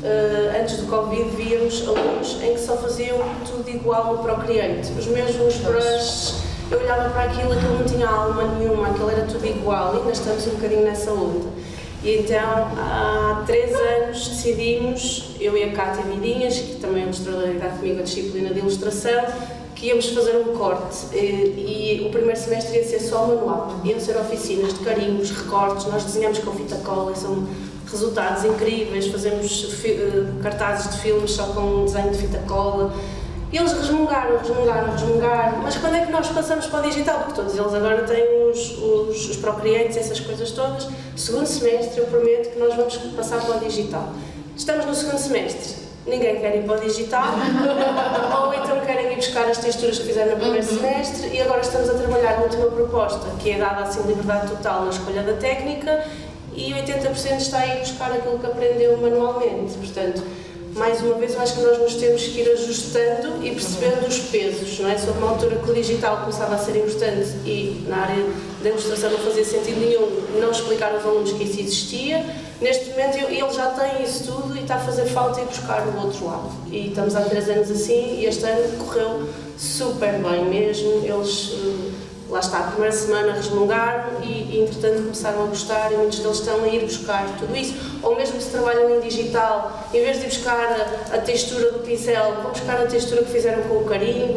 antes do Covid, víamos alunos em que só faziam tudo igual no Procreate. Os mesmos brushes, eu olhava para aquilo não tinha alma nenhuma, aquilo era tudo igual, e ainda estamos um bocadinho nessa onda. E então, há 3 anos, decidimos, eu e a Cátia Vidinhas, que também é ilustradora e dá comigo a disciplina de ilustração, que íamos fazer um corte. E o primeiro semestre ia ser só manual. Iam ser oficinas de carimbos, recortes, nós desenhamos com fita cola, são resultados incríveis, fazemos cartazes de filmes só com desenho de fita cola. E eles resmungaram, mas quando é que nós passamos para o digital? Porque todos eles agora têm os Procreates, essas coisas todas. Segundo semestre, eu prometo que nós vamos passar para o digital. Estamos no segundo semestre, ninguém quer ir para o digital, ou então querem ir buscar as texturas que fizeram no primeiro semestre, e agora estamos a trabalhar na última proposta, que é dada assim liberdade total na escolha da técnica, e 80% está a ir buscar aquilo que aprendeu manualmente. Portanto, mais uma vez, eu acho que nós nos temos que ir ajustando e percebendo os pesos, não é? Sobre uma altura que o digital começava a ser importante e na área da ilustração não fazia sentido nenhum não explicar aos alunos que isso existia. Neste momento, ele já tem isso tudo e está a fazer falta ir buscar o outro lado. E estamos há 3 anos assim e este ano correu super bem mesmo. Eles, lá está, a primeira semana resmungaram e entretanto começaram a gostar e muitos deles estão a ir buscar tudo isso. Ou mesmo se trabalham em digital, em vez de ir buscar a textura do pincel, vão buscar a textura que fizeram com o carimbo.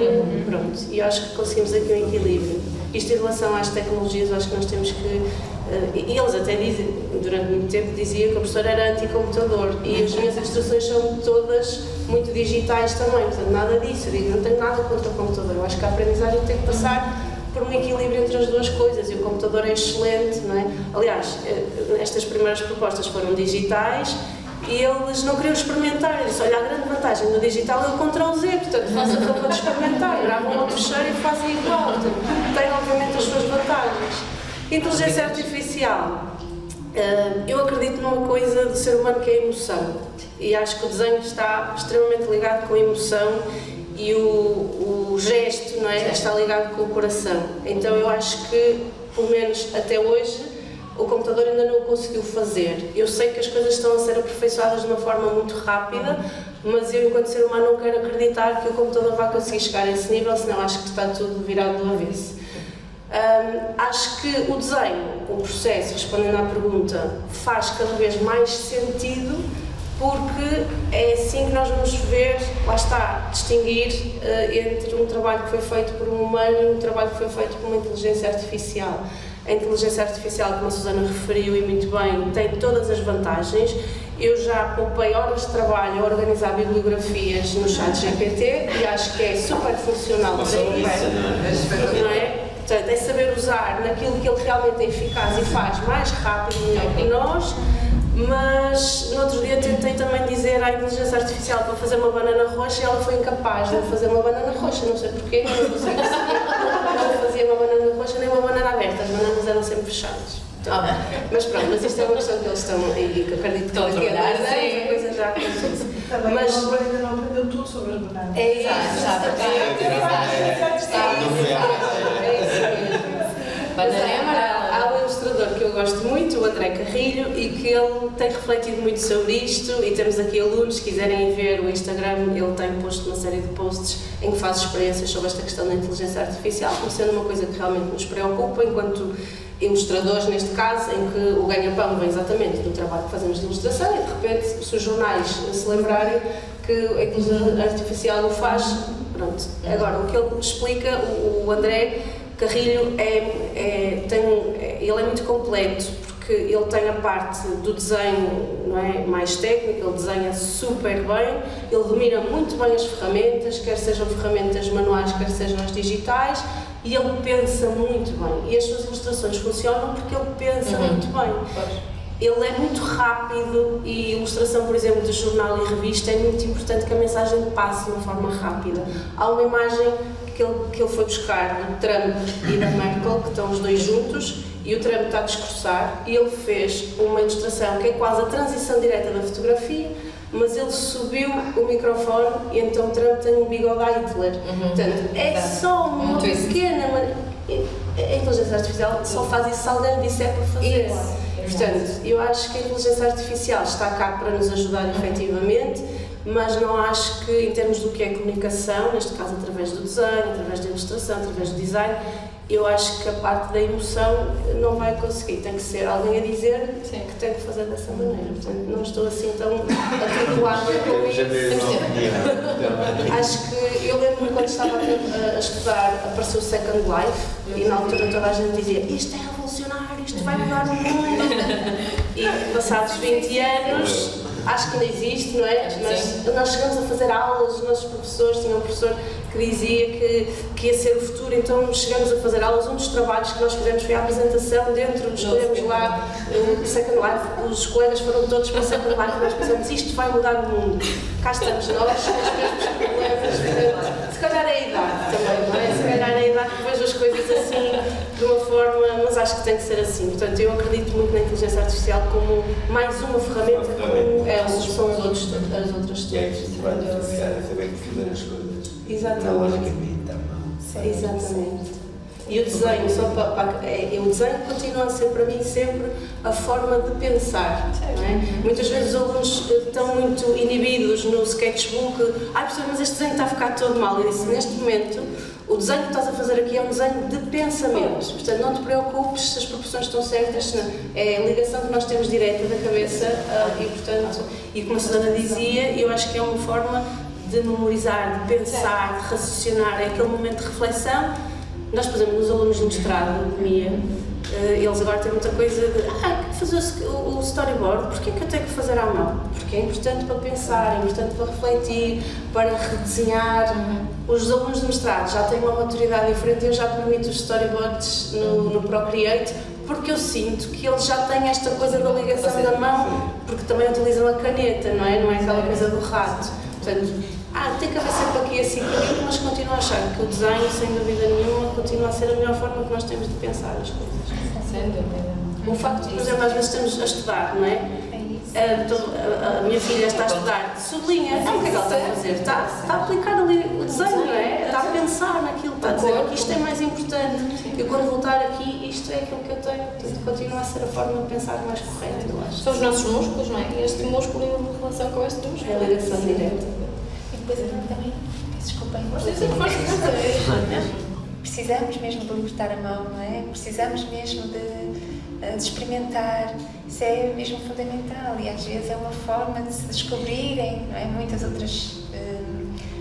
Pronto, e acho que conseguimos aqui um equilíbrio. Isto em relação às tecnologias, eu acho que nós temos que... E eles até dizem, durante muito tempo diziam que a professora era anti-computador e as minhas instruções são todas muito digitais também, portanto nada disso. Eu digo, não tenho nada contra o computador, eu acho que a aprendizagem tem que passar por um equilíbrio entre as duas coisas e o computador é excelente, não é? Aliás, estas primeiras propostas foram digitais e eles não queriam experimentar. Eu disse, olha, a grande vantagem do digital é o Ctrl-Z, portanto faça a favor de experimentar, gravam outro fecheiro e fazem igual. Portanto, tem obviamente as suas vantagens. Inteligência artificial. Eu acredito numa coisa do ser humano que é a emoção e acho que o desenho está extremamente ligado com a emoção e o gesto, não é? Está ligado com o coração. Então eu acho que, pelo menos até hoje, o computador ainda não o conseguiu fazer. Eu sei que as coisas estão a ser aperfeiçoadas de uma forma muito rápida, mas eu, enquanto ser humano, não quero acreditar que o computador vai conseguir chegar a esse nível, senão acho que está tudo virado do avesso. Acho que o desenho, o processo, respondendo à pergunta, faz cada vez mais sentido, porque é assim que nós vamos ver, lá está, distinguir entre um trabalho que foi feito por um humano e um trabalho que foi feito por uma inteligência artificial. A inteligência artificial, como a Susana referiu e muito bem, tem todas as vantagens. Eu já poupei horas de trabalho a organizar bibliografias no ChatGPT e acho que é super funcional para isso, não é? Portanto, é saber usar naquilo que ele realmente é eficaz e faz mais rápido e melhor que nós. Mas no outro dia tentei também dizer à inteligência artificial para fazer uma banana roxa e ela foi incapaz de fazer uma banana roxa, não sei porquê, não consigo não fazia uma banana roxa nem uma banana aberta, as bananas eram sempre fechadas. Então, mas pronto, mas isto é uma questão que eles estão, e que acredito que daqui a 2 anos a coisa já acontece. Também mas o ainda não aprendeu tudo sobre as bananas. é isso. Banana é amarela. Há um ilustrador que eu gosto muito, o André Carrilho, e que ele tem refletido muito sobre isto, e temos aqui alunos, se quiserem ver o Instagram, ele tem posto uma série de posts em que faz experiências sobre esta questão da inteligência artificial, como sendo uma coisa que realmente nos preocupa, enquanto ilustradores, neste caso, em que o ganha-pão vem exatamente do trabalho que fazemos de ilustração, e de repente, se os jornais se lembrarem que a inteligência artificial o faz, pronto. Agora, o que ele explica, o André Carrilho, ele é muito completo, porque ele tem a parte do desenho, não é, mais técnico, ele desenha super bem, ele domina muito bem as ferramentas, quer sejam ferramentas manuais, quer sejam as digitais, e ele pensa muito bem. E as suas ilustrações funcionam porque ele pensa muito bem. Ele é muito rápido e ilustração, por exemplo, de jornal e revista, é muito importante que a mensagem passe de uma forma rápida. Há uma imagem que ele foi buscar do Trump e da Merkel, que estão os dois juntos, e o Trump está a discursar, e ele fez uma ilustração que é quase a transição direta da fotografia, mas ele subiu o microfone e então o Trump tem um bigode a Hitler. Portanto, é só uma pequena... A inteligência artificial só faz isso se alguém disser para fazer. Portanto, eu acho que a inteligência artificial está cá para nos ajudar efetivamente, mas não acho que, em termos do que é comunicação, neste caso através do desenho, através da ilustração, através do design, eu acho que a parte da emoção não vai conseguir. Tem que ser alguém a dizer que tem que fazer dessa maneira. Portanto, não estou assim tão atribulada com isso. Acho que eu lembro-me quando estava a estudar, apareceu o Second Life e na altura toda a gente dizia: isto é revolucionário, isto vai mudar o mundo. E passados 20 anos, acho que ainda existe, não é? Mas nós chegamos a fazer aulas, os nossos professores, tinha um professor que dizia que ia ser o futuro, então chegamos a fazer aulas. Um dos trabalhos que nós fizemos foi a apresentação dentro, escolhemos lá o Second Life, os colegas foram todos para o Second Life e nós pensamos: isto vai mudar o mundo. Cá estamos nós, com os mesmos problemas. Se calhar é a idade também, não é? Se calhar é a idade que vejo as coisas assim, de uma forma, mas acho que tem que ser assim. Portanto, eu acredito muito na inteligência artificial como mais uma ferramenta, como são as outras todas. É que vai beneficiar, é saber fazer as coisas. Exatamente. Na logicamente, à mão. Exatamente. E o desenho, o desenho continua a ser para mim sempre a forma de pensar. Não é? Muitas vezes os alunos estão muito inibidos no sketchbook. Professor, mas este desenho está a ficar todo mal. Eu disse: neste momento, o desenho que estás a fazer aqui é um desenho de pensamentos. Portanto, não te preocupes se as proporções estão certas. É a ligação que nós temos direta da cabeça e, portanto, e como a Susana dizia, eu acho que é uma forma de memorizar, de pensar, de raciocinar. É aquele momento de reflexão. Nós, por exemplo, nos alunos de mestrado de MIA, eles agora têm muita coisa de fazer o storyboard, porquê que eu tenho que fazer à mão? Porque é importante para pensar, é importante para refletir, para redesenhar. Os alunos de mestrado já têm uma maturidade diferente, eu já permito os storyboards no Procreate, porque eu sinto que eles já têm esta coisa da ligação da mão, porque também utilizam a caneta, não é? Não é aquela coisa do rato. Portanto, tem que haver sempre aqui esse equilíbrio, mas continuo a achar que o desenho, sem dúvida nenhuma, continua a ser a melhor forma que nós temos de pensar as coisas. Sem dúvida. O facto de, por exemplo, às vezes estamos a estudar, não é? a minha filha está a estudar, sublinha, o que é que ela está a fazer? Está a aplicar ali o desenho, não é? Está a pensar naquilo, está a dizer que isto é mais importante. Eu quando voltar aqui, isto é aquilo que eu tenho, portanto, continua a ser a forma de pensar mais correta, eu acho. São os nossos músculos, não é? E este músculo tem uma relação com este músculo. É a ligação direta. E depois também, desculpem, Sim. precisamos mesmo de libertar a mão, não é? Precisamos mesmo de experimentar, isso é mesmo fundamental e às vezes é uma forma de se descobrirem, não é? Muitos outros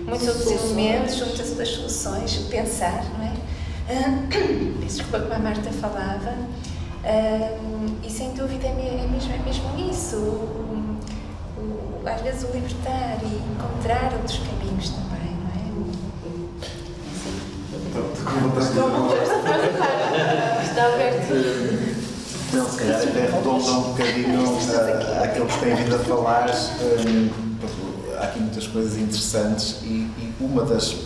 elementos, muitas outras soluções, pensar, não é? Desculpa, como a Marta falava, e sem dúvida é mesmo isso, às vezes o libertar e encontrar outros caminhos também, não é? Está aberto. Não, se calhar até redonda um bocadinho aquilo que tem vindo a falar. Há aqui muitas coisas interessantes e uma delas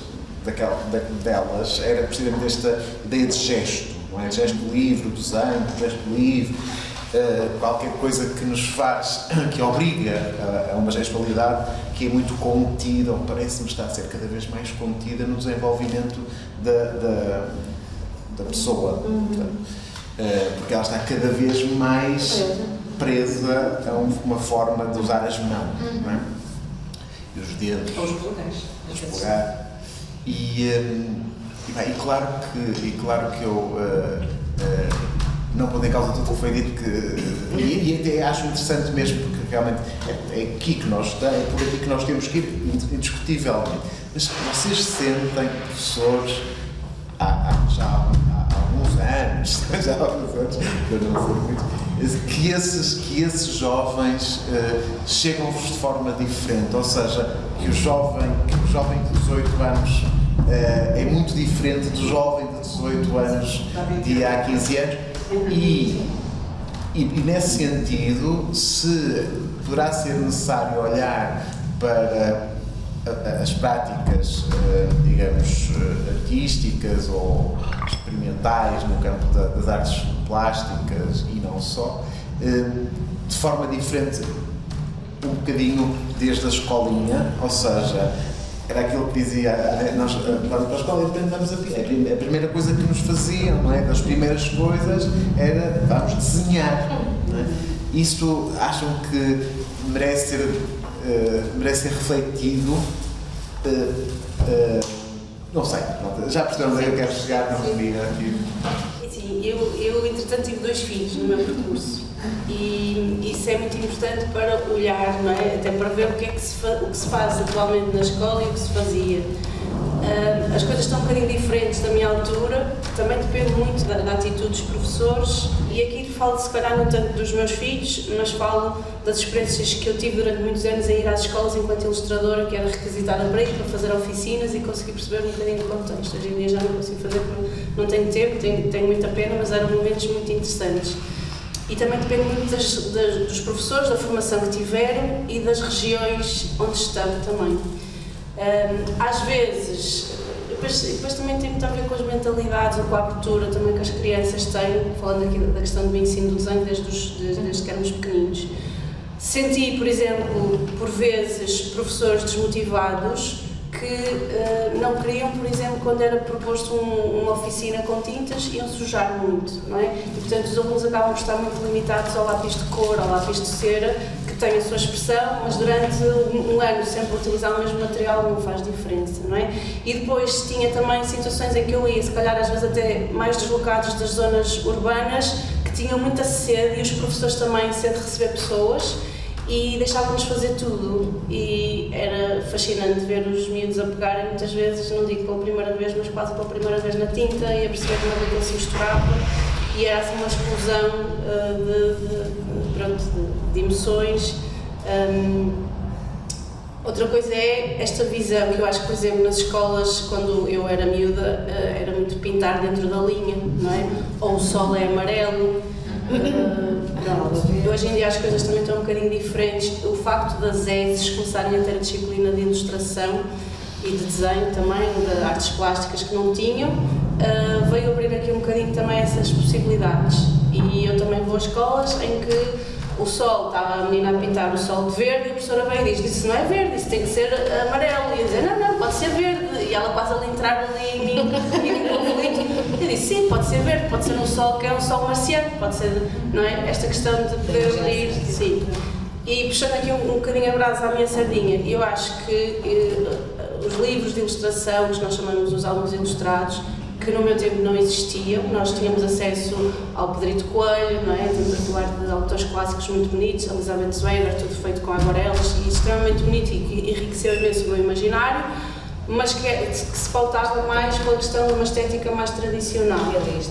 era precisamente esta ideia de gesto, não é? Gesto livre, desenho, gesto livre, qualquer coisa que nos faz, que obriga a uma gestualidade que é muito contida, ou parece-me estar a ser cada vez mais contida no desenvolvimento da pessoa. Porque ela está cada vez mais presa a uma forma de usar as mãos, não é? E os dedos. Ou os polegares. Os polegares. E claro que eu não vou ter causa de tudo o que foi dito, e até acho interessante mesmo, porque realmente é aqui que nós estamos, por aqui que nós temos que ir, indiscutivelmente. Mas vocês sentem, professores, já há alguns anos, eu não sei muito, que esses jovens chegam-vos de forma diferente, ou seja, que o jovem de 18 anos é muito diferente do jovem de 18 anos de há 15 anos e nesse sentido, se poderá ser necessário olhar para as práticas, digamos, artísticas ou experimentais no campo das artes plásticas e não só, de forma diferente, um bocadinho desde a escolinha, ou seja, era aquilo que dizia, nós para a escola aprendemos a primeira coisa que nos faziam, não é? Das primeiras coisas era vamos desenhar, não é? Isto acham que merece ser refletido, não sei, já perceberam onde eu quero chegar, não me aqui. Sim, eu entretanto tive 2 filhos no meu percurso e isso é muito importante para olhar, não é? Até para ver o que se faz atualmente na escola e o que se fazia. As coisas estão um bocadinho diferentes da minha altura, também depende muito da atitude dos professores e aqui falo se calhar não tanto dos meus filhos, mas falo das experiências que eu tive durante muitos anos a ir às escolas enquanto ilustradora, que era requisitada para ir, para fazer oficinas e conseguir perceber um bocadinho do contexto. Hoje em dia já não consigo fazer porque não tenho tempo, tenho muita pena, mas eram momentos muito interessantes. E também depende muito dos professores, da formação que tiveram e das regiões onde estão também. Às vezes, depois também tem muito a ver com as mentalidades ou com a abertura também que as crianças têm, falando aqui da questão do ensino do desenho desde que éramos pequeninos. Senti, por exemplo, por vezes, professores desmotivados que não queriam, por exemplo, quando era proposto uma oficina com tintas, iam sujar muito, não é? E, portanto, os alunos acabam por estar muito limitados ao lápis de cor, ao lápis de cera, que tem a sua expressão, mas durante um ano sempre utilizar o mesmo material não faz diferença, não é? E depois tinha também situações em que eu ia, se calhar às vezes até mais deslocados das zonas urbanas, que tinham muita sede e os professores também sede de receber pessoas, e deixávamos fazer tudo e era fascinante ver os miúdos a pegarem muitas vezes, não digo pela primeira vez, mas quase pela primeira vez na tinta e a perceber como aquilo se misturava e era assim uma explosão de emoções. Outra coisa é esta visão que eu acho que, por exemplo, nas escolas, quando eu era miúda, era muito pintar dentro da linha, não é? Ou o sol é amarelo. Hoje em dia as coisas também estão um bocadinho diferentes. O facto das ESs começarem a ter a disciplina de ilustração e de desenho também, de artes plásticas que não tinham, veio abrir aqui um bocadinho também essas possibilidades. E eu também vou a escolas em que o sol, estava a menina a pintar o sol de verde e a professora veio e diz: isso não é verde, isso tem que ser amarelo. E eu dizia: não, pode ser verde. E ela quase a entrar ali em mim, em conflito. Eu disse: sim, pode ser verde, pode ser um sol que é um sol marciano, pode ser, não é? Esta questão de poder ler, sim. E puxando aqui um bocadinho a brasa à minha sardinha, eu acho que os livros de ilustração, que nós chamamos os álbuns ilustrados, que no meu tempo não existiam, nós tínhamos acesso ao Pedrito Coelho, não é? Estamos a falar de autores clássicos muito bonitos, Elizabeth Zweig, tudo feito com aguarelas e extremamente bonito e que enriqueceu imenso o meu imaginário, mas que se pautava mais pela questão de uma estética mais tradicional.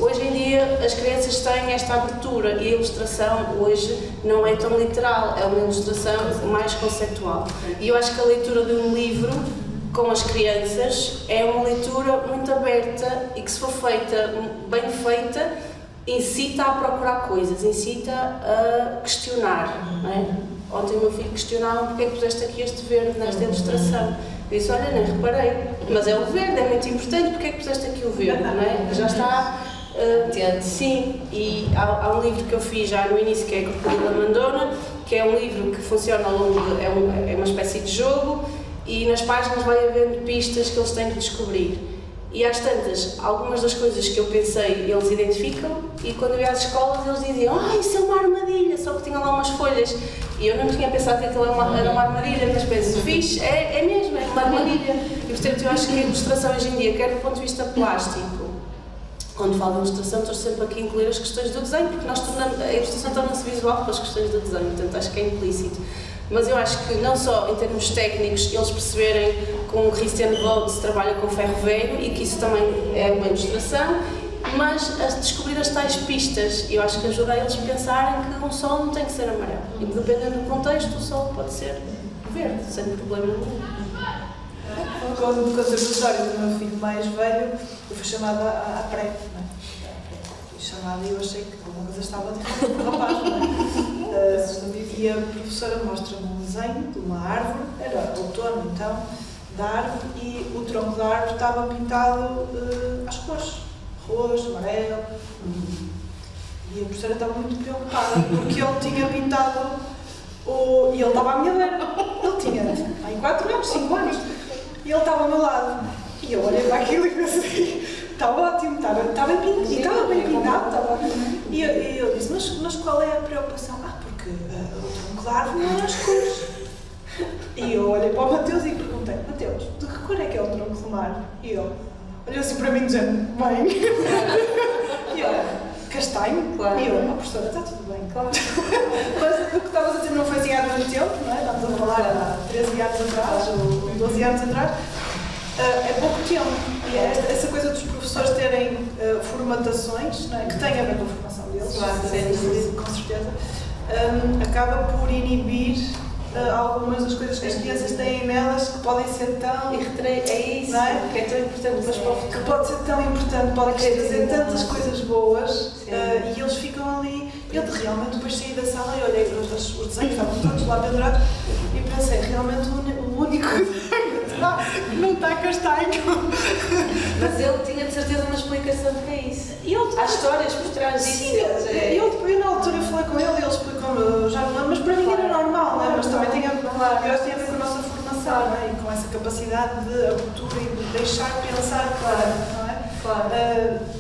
Hoje em dia as crianças têm esta abertura e a ilustração hoje não é tão literal, é uma ilustração mais conceptual. E eu acho que a leitura de um livro com as crianças é uma leitura muito aberta e que, se for feita, bem feita, incita a procurar coisas, incita a questionar, não é? Ontem o meu filho questionava: porque é que puseste aqui este verde nesta ilustração? Eu disse: olha, nem reparei, mas é o verde, é muito importante, porque é que puseste aqui o verde, não é? Já está... sim, e há um livro que eu fiz já no início, que é a Crocodilo da Mandona, que é um livro que funciona ao longo de... é uma espécie de jogo, e nas páginas vai havendo pistas que eles têm que descobrir. E às tantas, algumas das coisas que eu pensei, eles identificam, e quando eu ia às escolas eles diziam: isso é uma armadilha, só que tinham lá umas folhas. E eu não tinha pensado que aquilo era uma armadilha, mas penso: fixe, é mesmo, é uma armadilha. E portanto eu acho que a ilustração hoje em dia, quer do ponto de vista plástico, quando falo de ilustração, estou sempre aqui a incluir as questões do desenho, porque a ilustração torna-se visual pelas questões do desenho, portanto acho que é implícito. Mas eu acho que não só em termos técnicos eles perceberem que um Christian Wolff se trabalha com ferro velho e que isso também é uma ilustração, mas a descobrir as tais pistas. Eu acho que ajuda a eles a pensarem que um sol não tem que ser amarelo. E dependendo do contexto, o sol pode ser verde, sem problema nenhum. Quando contei a história do meu filho mais velho, eu fui chamada à pré, não é? Fui chamada e eu achei que alguma coisa estava de rapaz, não é? E a professora mostra-me um desenho de uma árvore, era outono então, da árvore, e o tronco da árvore estava pintado às cores, roxo, amarelo. E a professora estava muito preocupada porque ele tinha pintado e ele estava à minha beira. Ele tinha aí 4 anos, 5 anos, e ele estava ao meu lado. E eu olhei para aquilo e pensei: está ótimo, estava bem pintado. E eu disse: mas qual é a preocupação? Porque o tronco da árvore não é as cores. E eu olhei para o Mateus e perguntei: Mateus, de que cor é que é o tronco de uma árvore? E ele olhou assim para mim dizendo: bem. E eu: castanho? Claro. E eu: professora, está tudo bem. Claro. Mas o que estavas a dizer não foi assim há muito tempo, não é? Estamos a falar há 13 anos atrás, ou 12 anos atrás. É pouco tempo. E essa coisa dos professores terem formatações, não é? Que têm a ver com a formação deles, claro, com certeza, acaba por inibir algumas das coisas que as crianças têm nelas, que podem ser tão... É isso, não é? Que é tão importante para os povos. Que pode ser tão importante, podem querer fazer tantas coisas boas, e eles ficam ali. Eu realmente depois saí da sala e olhei para os desenhos, estavam todos lá pendurados, e pensei: realmente o único que não está castanho. Mas ele tinha de certeza uma explicação para isso. Há histórias por trás disso. Sim, eu na altura falei com ele e ele explicou-me, já não lembro, mas para mim era normal, não é? Mas também tem a ver com a nossa formação, não é? E com essa capacidade de abertura e de deixar pensar, não é? Claro.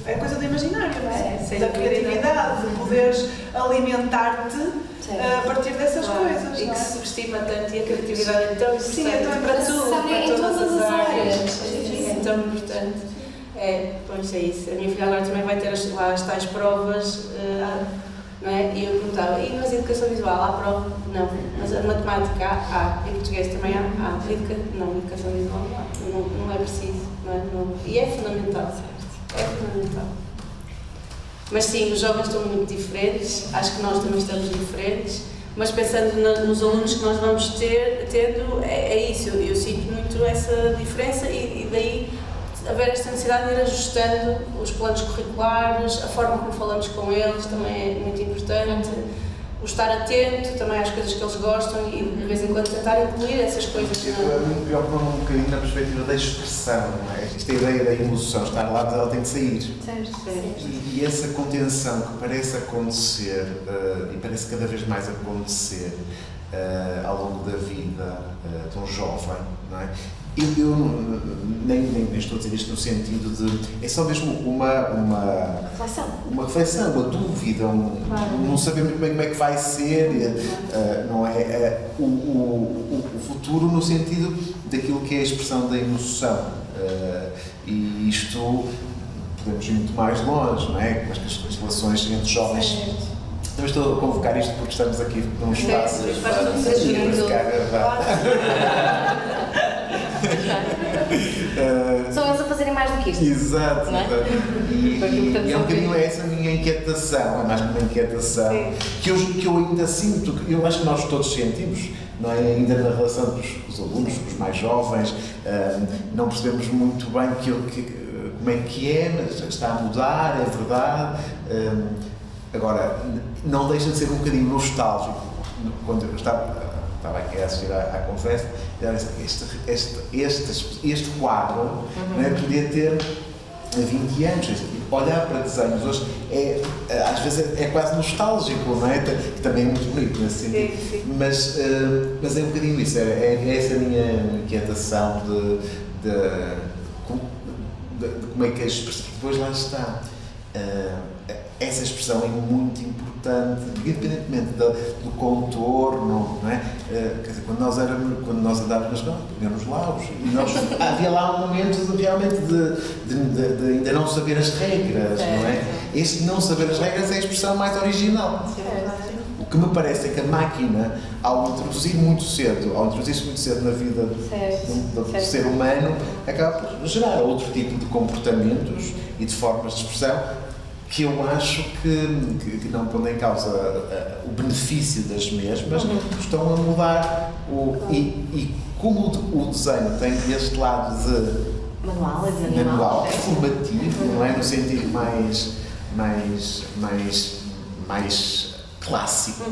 É coisa do imaginário, não é? Sim, da criatividade, de poderes alimentar-te a partir dessas coisas. E que se subestima tanto, e a criatividade é tão importante. Sim, é tão importante em todas as áreas. É tão importante. Pois é isso. A minha filha agora também vai ter lá as tais provas, não é? E eu perguntava: e nas educação visual há prova? Não. Mas a matemática há. Em português também há. Não, educação visual não é preciso. E é fundamental, certo? É fundamental. Mas sim, os jovens estão muito diferentes, acho que nós também estamos diferentes, mas pensando nos alunos que nós vamos tendo, é isso, eu sinto muito essa diferença e daí haver esta necessidade de ir ajustando os planos curriculares, a forma como falamos com eles também é muito importante. o estar atento também às coisas que eles gostam e de vez em quando tentar incluir essas coisas. Eu me preocupo um bocadinho na perspectiva da expressão, não é? Esta ideia da emoção estar lá, mas ela tem de sair. E essa contenção que parece acontecer, e parece cada vez mais acontecer ao longo da vida de um jovem, não é? Eu nem estou a dizer isto no sentido de... É só mesmo uma reflexão, uma dúvida, não saber muito bem como é que vai ser, não é? O futuro no sentido daquilo que é a expressão da emoção. E isto, podemos ir muito mais longe, não é? Mas que as relações entre jovens... Eu estou a convocar isto porque estamos aqui num espaço para ficar gravado. São eles a fazerem mais do que isto. Exato, não é? E é um bocadinho essa a minha inquietação, é mais uma inquietação que eu ainda sinto, eu acho que nós todos sentimos, não é? Ainda na relação com os alunos, com os mais jovens, não percebemos muito bem como é que é, mas está a mudar, é verdade. Agora, não deixa de ser um bocadinho nostálgico. Quando eu estava aqui a assistir à conferência, este quadro não é, podia ter 20 anos. Olhar para desenhos hoje às vezes é quase nostálgico, não é? Que também é muito bonito nesse sentido. Sim. Mas é um bocadinho isso, é essa a minha inquietação de como é que a expressão. Depois lá está. Essa expressão é muito importante, independentemente do contorno, não é? Quer dizer, quando nós andávamos nas escola, punhamos lá e havia lá um momento realmente de ainda não saber as regras, não é? Este não saber as regras é a expressão mais original. O que me parece é que a máquina, ao introduzir-se muito cedo na vida do ser humano, acaba por gerar outro tipo de comportamentos e de formas de expressão que eu acho que não pondo em causa o benefício das mesmas, estão a mudar e como o desenho tem este lado de manual formativo, não é? No sentido mais clássico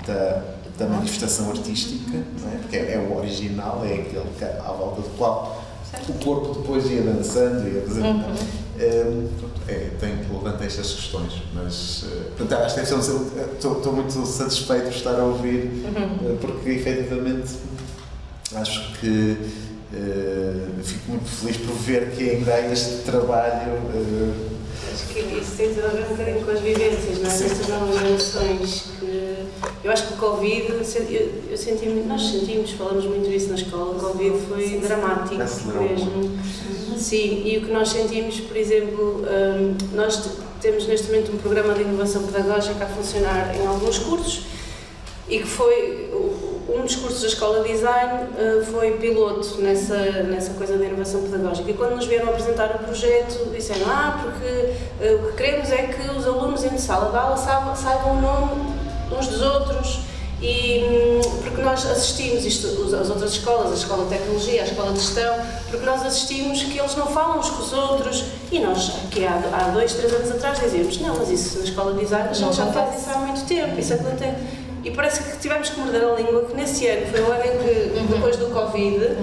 da manifestação artística, não é? Porque é o original, é aquele à volta do qual o corpo depois ia dançando e tenho que levantar estas questões, mas portanto, acho que estou muito satisfeito por estar a ouvir, porque efetivamente acho que fico muito feliz por ver que ainda há este trabalho. Acho que isso tem tudo a ver um bocadinho com as vivências, não é? Estas novas gerações que... Eu acho que o Covid, nós sentimos, falamos muito isso na escola, o Covid foi dramático mesmo. Sim, e o que nós sentimos, por exemplo, nós temos neste momento um programa de inovação pedagógica a funcionar em alguns cursos e que foi, um dos cursos da Escola de Design foi piloto nessa coisa da inovação pedagógica. E quando nos vieram apresentar o projeto, disseram, porque o que queremos é que os alunos em sala de aula saibam o nome uns dos outros, e porque nós assistimos isto, as outras escolas, a Escola de Tecnologia, a Escola de Gestão, porque nós assistimos que eles não falam uns com os outros, e nós, aqui há 2, 3 anos atrás, dizíamos, não, mas isso na Escola de Design a gente já faz isso há muito tempo, isso acontece. E parece que tivemos que morder a língua, que nesse ano foi o ano em que, depois do Covid,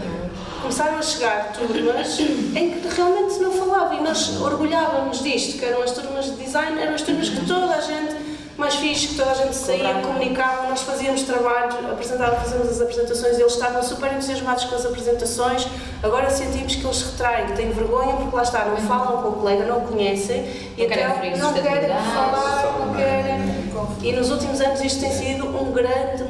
começaram a chegar turmas em que realmente não falavam, e nós orgulhávamos disto, que eram as turmas de design, eram as turmas que toda a gente mais fixe, que toda a gente saía, comunicava, nós fazíamos trabalho, fazíamos as apresentações, eles estavam super entusiasmados com as apresentações. Agora sentimos que eles se retraem, que têm vergonha, porque lá está, não falam com o colega, não o conhecem, e até não querem falar, não querem. E nos últimos anos isto tem sido um grande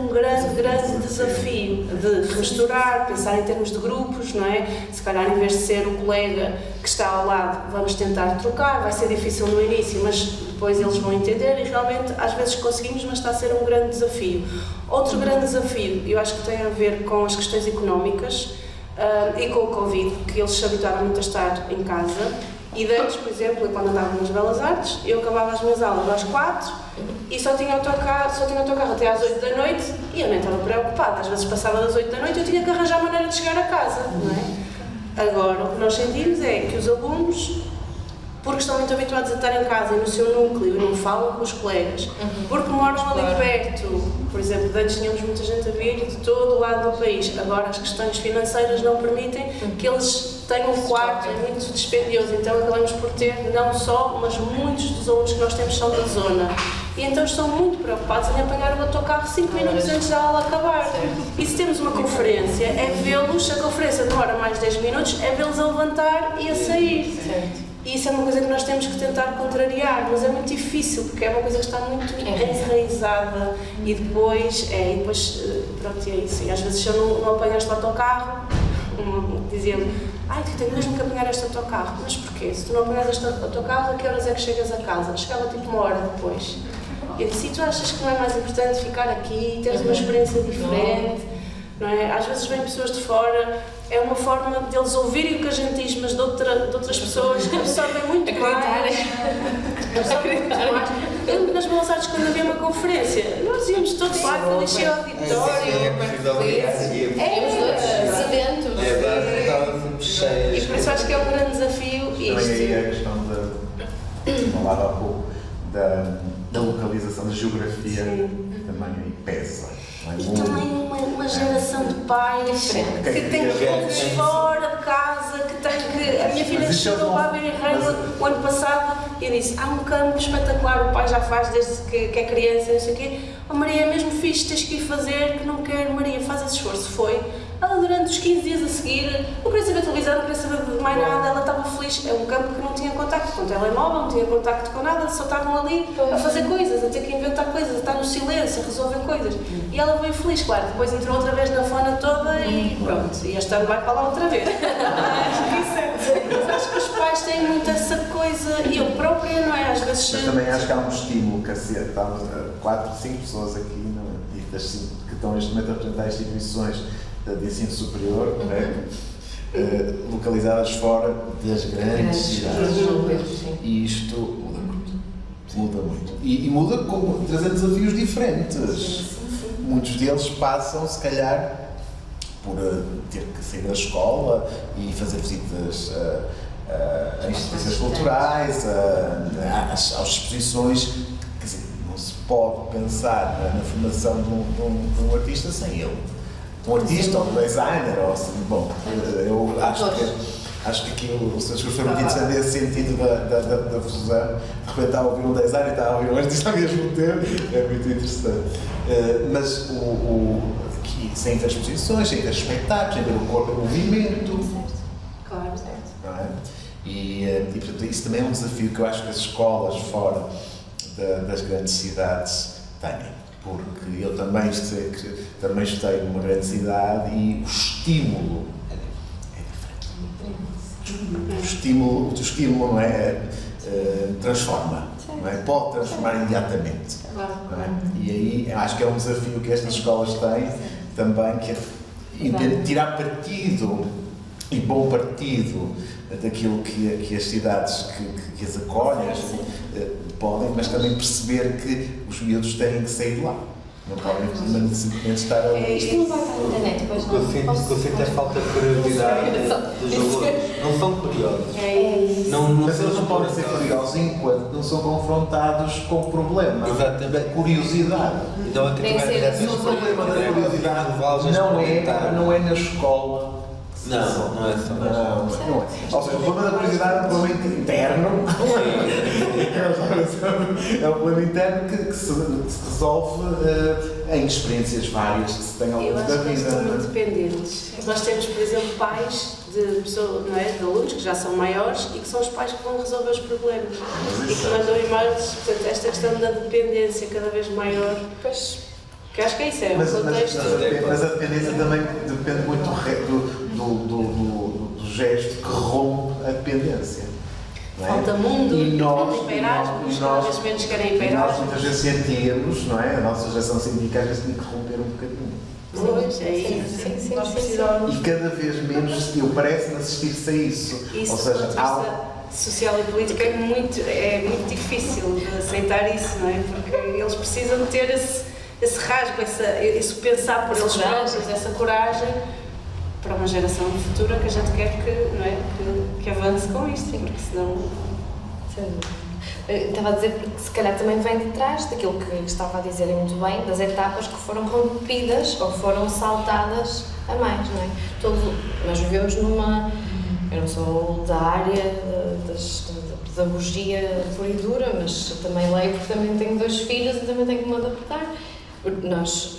desafio de misturar, pensar em termos de grupos, não é? Se calhar em vez de ser o colega que está ao lado, vamos tentar trocar, vai ser difícil no início, mas depois eles vão entender e realmente às vezes conseguimos, mas está a ser um grande desafio. Outro grande desafio, eu acho que tem a ver com as questões económicas e com o Covid, que eles se habituaram muito a estar em casa. E antes, por exemplo, quando andava nas Belas Artes, eu acabava as minhas aulas às 4 e só tinha autocarro até às 8 da noite e eu nem estava preocupada. Às vezes passava das 8 da noite e eu tinha que arranjar a maneira de chegar a casa, não é? Agora, o que nós sentimos é que os alunos porque estão muito habituados a estar em casa e no seu núcleo e não falam com os colegas, porque moram ali perto. Por exemplo, antes tínhamos muita gente a vir de todo o lado do país. Agora as questões financeiras não permitem que eles tenham um quarto, é muito dispendioso, então acabamos por ter não só, mas muitos dos alunos que nós temos são da zona. E então estão muito preocupados em apanhar o autocarro 5 minutos antes da aula acabar. E se temos uma conferência, é vê-los, se a conferência demora mais 10 minutos, é vê-los a levantar e a sair. E isso é uma coisa que nós temos que tentar contrariar, mas é muito difícil, porque é uma coisa que está muito enraizada e depois, pronto, é isso. E às vezes se eu não apanho este autocarro, dizia-me, tu tens mesmo que apanhar este autocarro. Mas porquê? Se tu não apanhas este autocarro, a que horas é que chegas a casa? Chegava tipo 1 hora depois. Eu disse, e tu achas que não é mais importante ficar aqui, teres uma experiência diferente? Não é? Às vezes vêm pessoas de fora, é uma forma deles ouvirem o que a gente diz, mas de outras pessoas que absorvem muito mais. Eu lembro nas Belas Artes, quando havia uma conferência, nós íamos todos lá, que eu deixei o auditório. Sedentos. Estávamos cheios. E por isso acho que é um grande desafio Também aí a questão falava há pouco, da localização, da geografia, também aí pesa. E também uma geração de pais que tem coisas fora de casa, que tem que... A minha filha chegou lá a ver o ano passado e disse, há um campo espetacular, o pai já faz desde que é criança, não sei o quê. Maria, é mesmo fixe, tens que ir fazer, que não quero. Maria, faz esse esforço. Foi. Ela, durante os 15 dias a seguir, não queria saber televisão, não queria saber de mais nada, ela estava feliz. É um campo que não tinha contacto com o telemóvel, não tinha contacto com nada, só estavam ali a fazer coisas, a ter que inventar coisas, a estar no silêncio, a resolver coisas. E ela veio feliz, claro. Depois entrou outra vez na fona toda e pronto. E este ano vai para lá outra vez. Mas acho que os pais têm muito essa coisa, e eu própria, não é? Às vezes... Mas também acho que há um estímulo, que estamos 4, 5 pessoas aqui, não é? E das 5 que estão neste momento a representar instituições de ensino superior, não é? Localizadas fora das grandes cidades. E isto muda muito. Muda muito. E muda trazendo desafios diferentes. Muitos deles passam, se calhar, por ter que sair da escola e fazer visitas a instituições culturais, às exposições. Quer dizer, não se pode pensar na formação de um artista sem ele. Um artista ou um designer, ou assim, bom, eu acho que aqui o Sr. Discurso foi muito interessante nesse sentido da fusão. De repente está a ouvir um designer e está a ouvir um artista ao mesmo tempo, é muito interessante. Mas aqui, sem ter exposições, sem ter espetáculos, sem ter o corpo em movimento. Claro. Não é? E portanto, isso também é um desafio que eu acho que as escolas fora das grandes cidades têm. Porque eu também estudei numa grande cidade e o estímulo é diferente. O estímulo não é, transforma, não é? Pode transformar imediatamente. Não é? E aí eu acho que é um desafio que estas escolas têm também, que é tirar partido e bom partido daquilo que as cidades que as acolhem podem, mas também perceber que os miúdos têm que sair de lá. Não podem simplesmente estar ali. Isto não vai para a internet, pois não. O que eu sinto é falta de curiosidade dos alunos. Não são curiosos. Mas eles não podem ser curiosos enquanto não são confrontados com o problema da curiosidade. Então, O problema da curiosidade não é na escola. Não é só. Não é. Ou seja, o problema da curiosidade é um problema interno. É um problema interno que se resolve em experiências várias que se têm ao longo da vida. Eu acho que são muito dependentes. Nós temos, por exemplo, pais de pessoas, não é, de alunos que já são maiores e que são os pais que vão resolver os problemas. E que mandam e-mails. Portanto, esta questão da dependência cada vez maior. Que acho que é isso, é um contexto. Mas a dependência também depende muito do gesto que rompe a dependência. Não é? Falta mundo, e nós, ir para Erasmus, cada vez menos querem ir para Erasmus. Nós muitas vezes sentíamos, não é? A nossa geração sindical tinha que romper um bocadinho. Pois, é isso. Nós precisamos. E cada vez menos parece-me assistir-se a isso. Ou seja, social e política é muito difícil de aceitar isso, não é? Porque eles precisam de ter esse rasgo, esse pensar por eles próprios, essa coragem para uma geração futura que a gente quer que avance com isto, porque senão Estava a dizer que se calhar também vem de trás daquilo que estava a dizer muito bem, das etapas que foram rompidas ou foram saltadas a mais, não é? Nós vivemos numa... Eu não sou da área da pedagogia pura e dura, mas também leio porque também tenho 2 filhos e também tenho que me adaptar. Nós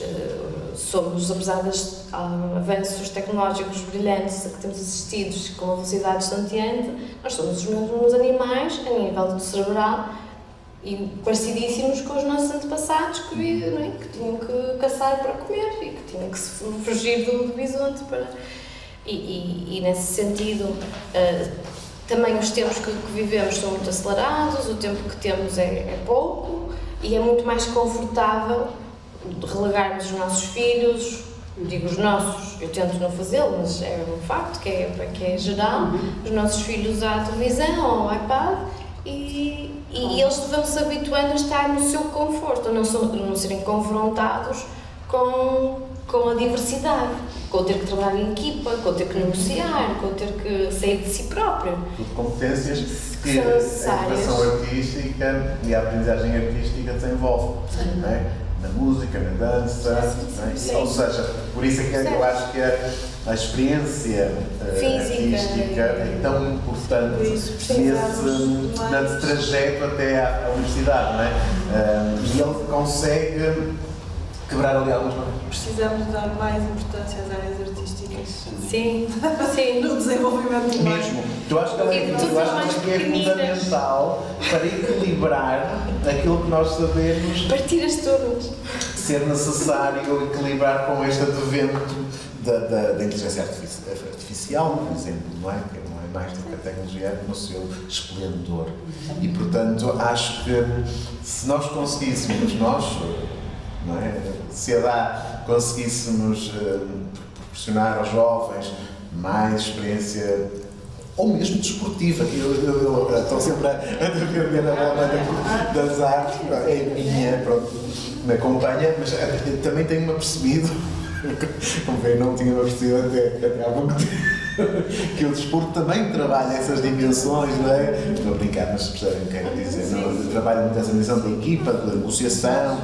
somos, apesar dos avanços tecnológicos brilhantes a que temos assistido com uma velocidade estonteante, nós somos os mesmos animais a nível cerebral e parecidíssimos com os nossos antepassados que tinham que caçar para comer e que tinham que fugir do bisonte para... E nesse sentido, também os tempos que vivemos são muito acelerados, o tempo que temos é pouco e é muito mais confortável relegarmos os nossos filhos, digo os nossos, eu tento não fazê-lo, mas é um facto que é geral, os nossos filhos à televisão ou ao iPad e eles vão se habituando a estar no seu conforto, a não serem confrontados com a diversidade, com o ter que trabalhar em equipa, com o ter que negociar, com o ter que sair de si próprio. Tudo competências que são a necessárias. educação artística e a aprendizagem artística desenvolve, não é? Na música, na dança, não é? Sim. Ou seja, por isso é que eu acho que a experiência artística é tão importante nesse trajeto até à universidade, não é? E ele consegue quebrar ali algumas coisas. Precisamos dar mais importância às áreas artísticas. Sim. No desenvolvimento humano. Mesmo. Eu acho que ela é fundamental para equilibrar aquilo que nós sabemos Partir as turmas. ser necessário equilibrar com este advento da inteligência artificial, por exemplo, não é? Que não é mais do que a tecnologia no seu esplendor. E, portanto, acho que se nós conseguíssemos, não é? Se conseguíssemos proporcionar aos jovens mais experiência, ou mesmo desportiva, que eu estou sempre a defender a bola das artes, é minha, pronto, me acompanha, mas também tenho-me apercebido, como bem não tinha-me apercebido até há pouco tempo, que o desporto também trabalha essas dimensões, não é? Estou a brincar, mas percebem o que quero dizer, não? Trabalha muito essa dimensão da equipa, da negociação,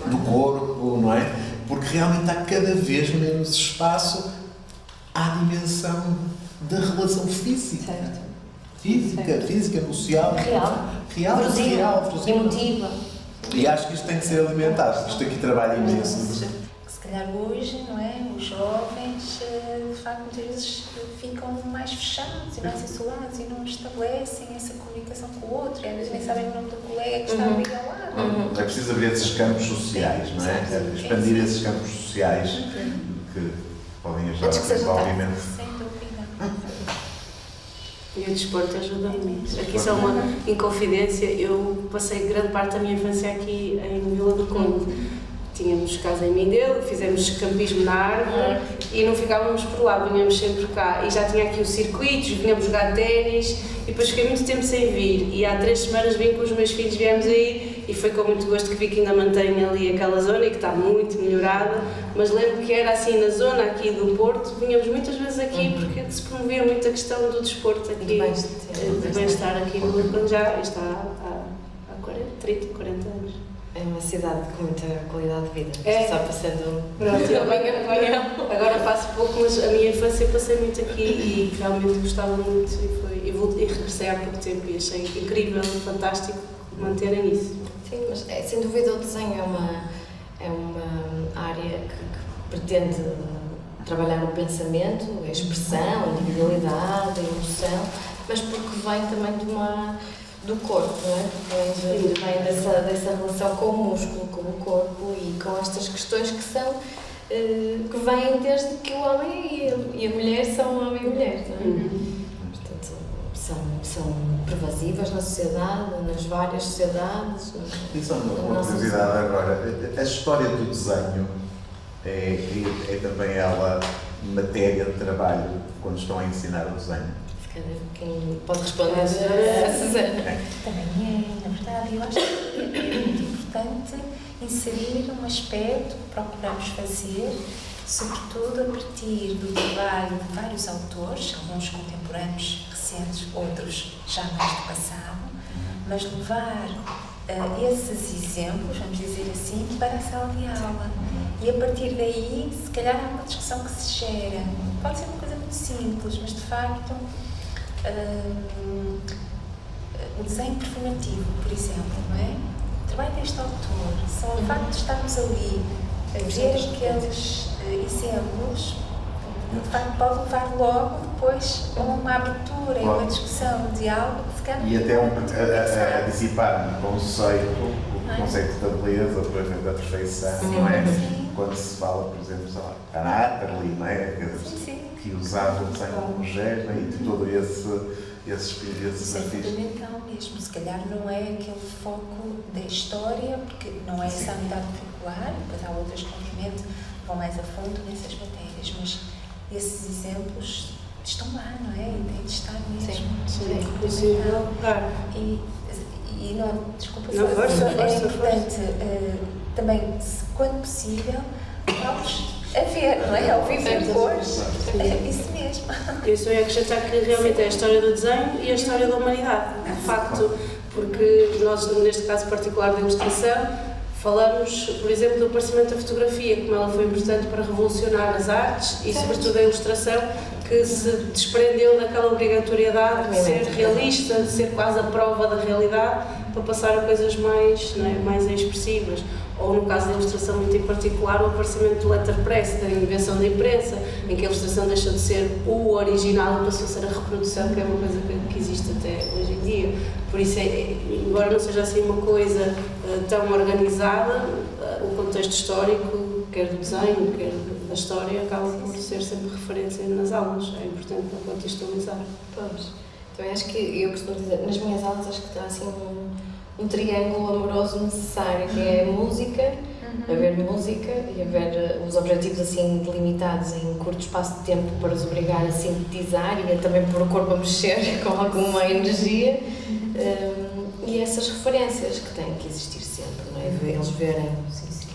do corpo, não é? Porque realmente há cada vez menos espaço à dimensão da relação física. Certo. Física, social. Real, emotiva. E acho que isto tem que ser alimentado. Isto aqui trabalha imenso. Se calhar hoje, não é? Os jovens, de facto, muitas vezes ficam mais fechados e mais isolados e não estabelecem essa comunicação com o outro. E às vezes nem sabem o nome do colega que está ali ao lado. É preciso abrir esses campos sociais, não é? Expandir esses campos sociais que podem ajudar ao desenvolvimento. Sem dúvida. E o desporto ajuda muito. Aqui só uma inconfidência, eu passei grande parte da minha infância aqui em Vila do Conde. Tínhamos casa em Mindelo, fizemos campismo na árvore e não ficávamos por lá, vinhamos sempre cá. E já tinha aqui os circuitos, vinhamos jogar ténis e depois fiquei muito tempo sem vir. E há 3 semanas vim com os meus filhos, viemos aí e foi com muito gosto que vi que ainda mantém ali aquela zona e que está muito melhorada. Mas lembro que era assim na zona aqui do Porto, vinhamos muitas vezes aqui porque se promovia muito a questão do desporto aqui, de bem-estar aqui no Conde, já está há 30, 40 anos. É uma cidade com muita qualidade de vida. É. Só passando Amanhã. Agora passo pouco, mas a minha infância passei muito aqui e realmente gostava muito e regressei há pouco tempo e achei incrível, fantástico manterem isso. Sim, mas sem dúvida o desenho é uma área que pretende trabalhar o pensamento, a expressão, a individualidade, a emoção, mas porque vem também do corpo, não é? Vem dessa relação com o músculo, com o corpo e com estas questões que são que vêm desde que o homem e a mulher são homem e mulher, não é? Portanto, são pervasivas na sociedade, nas várias sociedades. E só uma curiosidade agora, a história do desenho é também ela matéria de trabalho quando estão a ensinar o desenho? Quem pode responder a Susana? Também na verdade, eu acho que é muito importante inserir um aspecto que procuramos fazer, sobretudo a partir do trabalho de vários autores, alguns contemporâneos recentes, outros já mais do passado, mas levar esses exemplos, vamos dizer assim, para a sala de aula. E a partir daí, se calhar há uma discussão que se gera. Pode ser uma coisa muito simples, mas de facto, o desenho performativo, por exemplo, não é? O trabalho deste autor, só o facto de estarmos ali a ver aqueles exemplos, de facto pode levar logo depois a uma abertura, a uma discussão, um diálogo, que se calhar e até a dissipar um conceito, o conceito da beleza, por exemplo, da perfeição, não é? Sim. Quando se fala, por exemplo, sei lá, a Natalie, não é? Que usava o desenho como género e todo esses Isso é desafios. fundamental mesmo. Se calhar não é aquele foco da história, porque não é essa unidade curricular, depois há outras que obviamente vão mais a fundo nessas matérias, mas esses exemplos estão lá, não é? E têm de estar mesmo. Sim, possível. E não, desculpa, Não, força, é importante também, quando possível, vamos a ver, não é? Ao vivo e a cores. É isso mesmo. Isso eu ia acrescentar que realmente é a história do desenho e a história da humanidade. De facto, porque nós, neste caso particular da ilustração, falamos, por exemplo, do aparecimento da fotografia, como ela foi importante para revolucionar as artes e, sobretudo, a ilustração, que se desprendeu daquela obrigatoriedade de ser realista, de ser quase a prova da realidade, para passar a coisas mais, não é, mais expressivas. Ou, no caso da ilustração muito em particular, o aparecimento do letterpress, da invenção da imprensa, em que a ilustração deixou de ser o original e passou a ser a reprodução, que é uma coisa que existe até hoje em dia. Por isso, embora não seja assim uma coisa tão organizada, o contexto histórico, quer do desenho, quer da história, acaba por ser sempre referência nas aulas. É importante para contextualizar. Pois. Então acho que, eu costumo dizer, nas minhas aulas acho que está assim um triângulo amoroso necessário, que é a música, haver música e haver os objetivos assim delimitados em curto espaço de tempo para os obrigar a sintetizar e a também pôr o corpo a mexer com alguma energia, e essas referências que têm que existir sempre, não é? Eles verem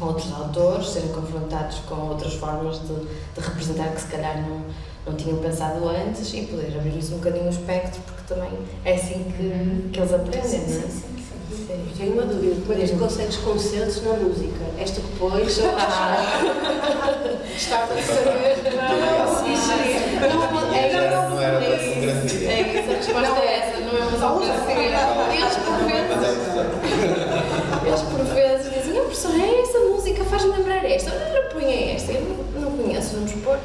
outros autores, serem confrontados com outras formas de representar que se calhar não tinham pensado antes e poder abrir-lhes um bocadinho o espectro, porque também é assim que eles aprendem, não é? Sim. Tenho uma dúvida, como é que tu consegues concertos na música? Esta que pôs, estava a saber, Não era para fotografia. É isso, a resposta é essa, não é uma fotografia. Eles por vezes dizem, não, professor, é essa música, faz-me lembrar esta, olha, põe esta, eu não conheço, vamos pôr.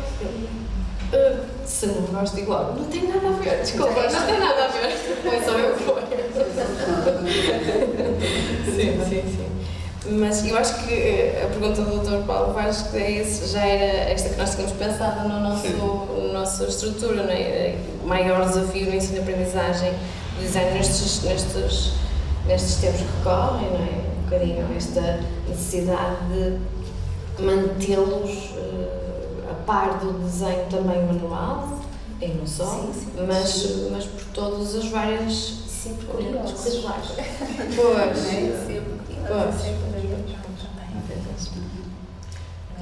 Se não gosto igual, não tem nada a ver, desculpa, não tem nada a ver, foi só eu que foi. Sim. Mas eu acho que a pergunta do Dr. Paulo Vaz, que é esse, já era esta que nós tínhamos pensado no nossa estrutura, não é? O maior desafio no ensino-aprendizagem do design nestes tempos que correm, não é? Um bocadinho esta necessidade de mantê-los a par do desenho também manual, e não só, mas por todas as várias Sempre curiosos. curriculares.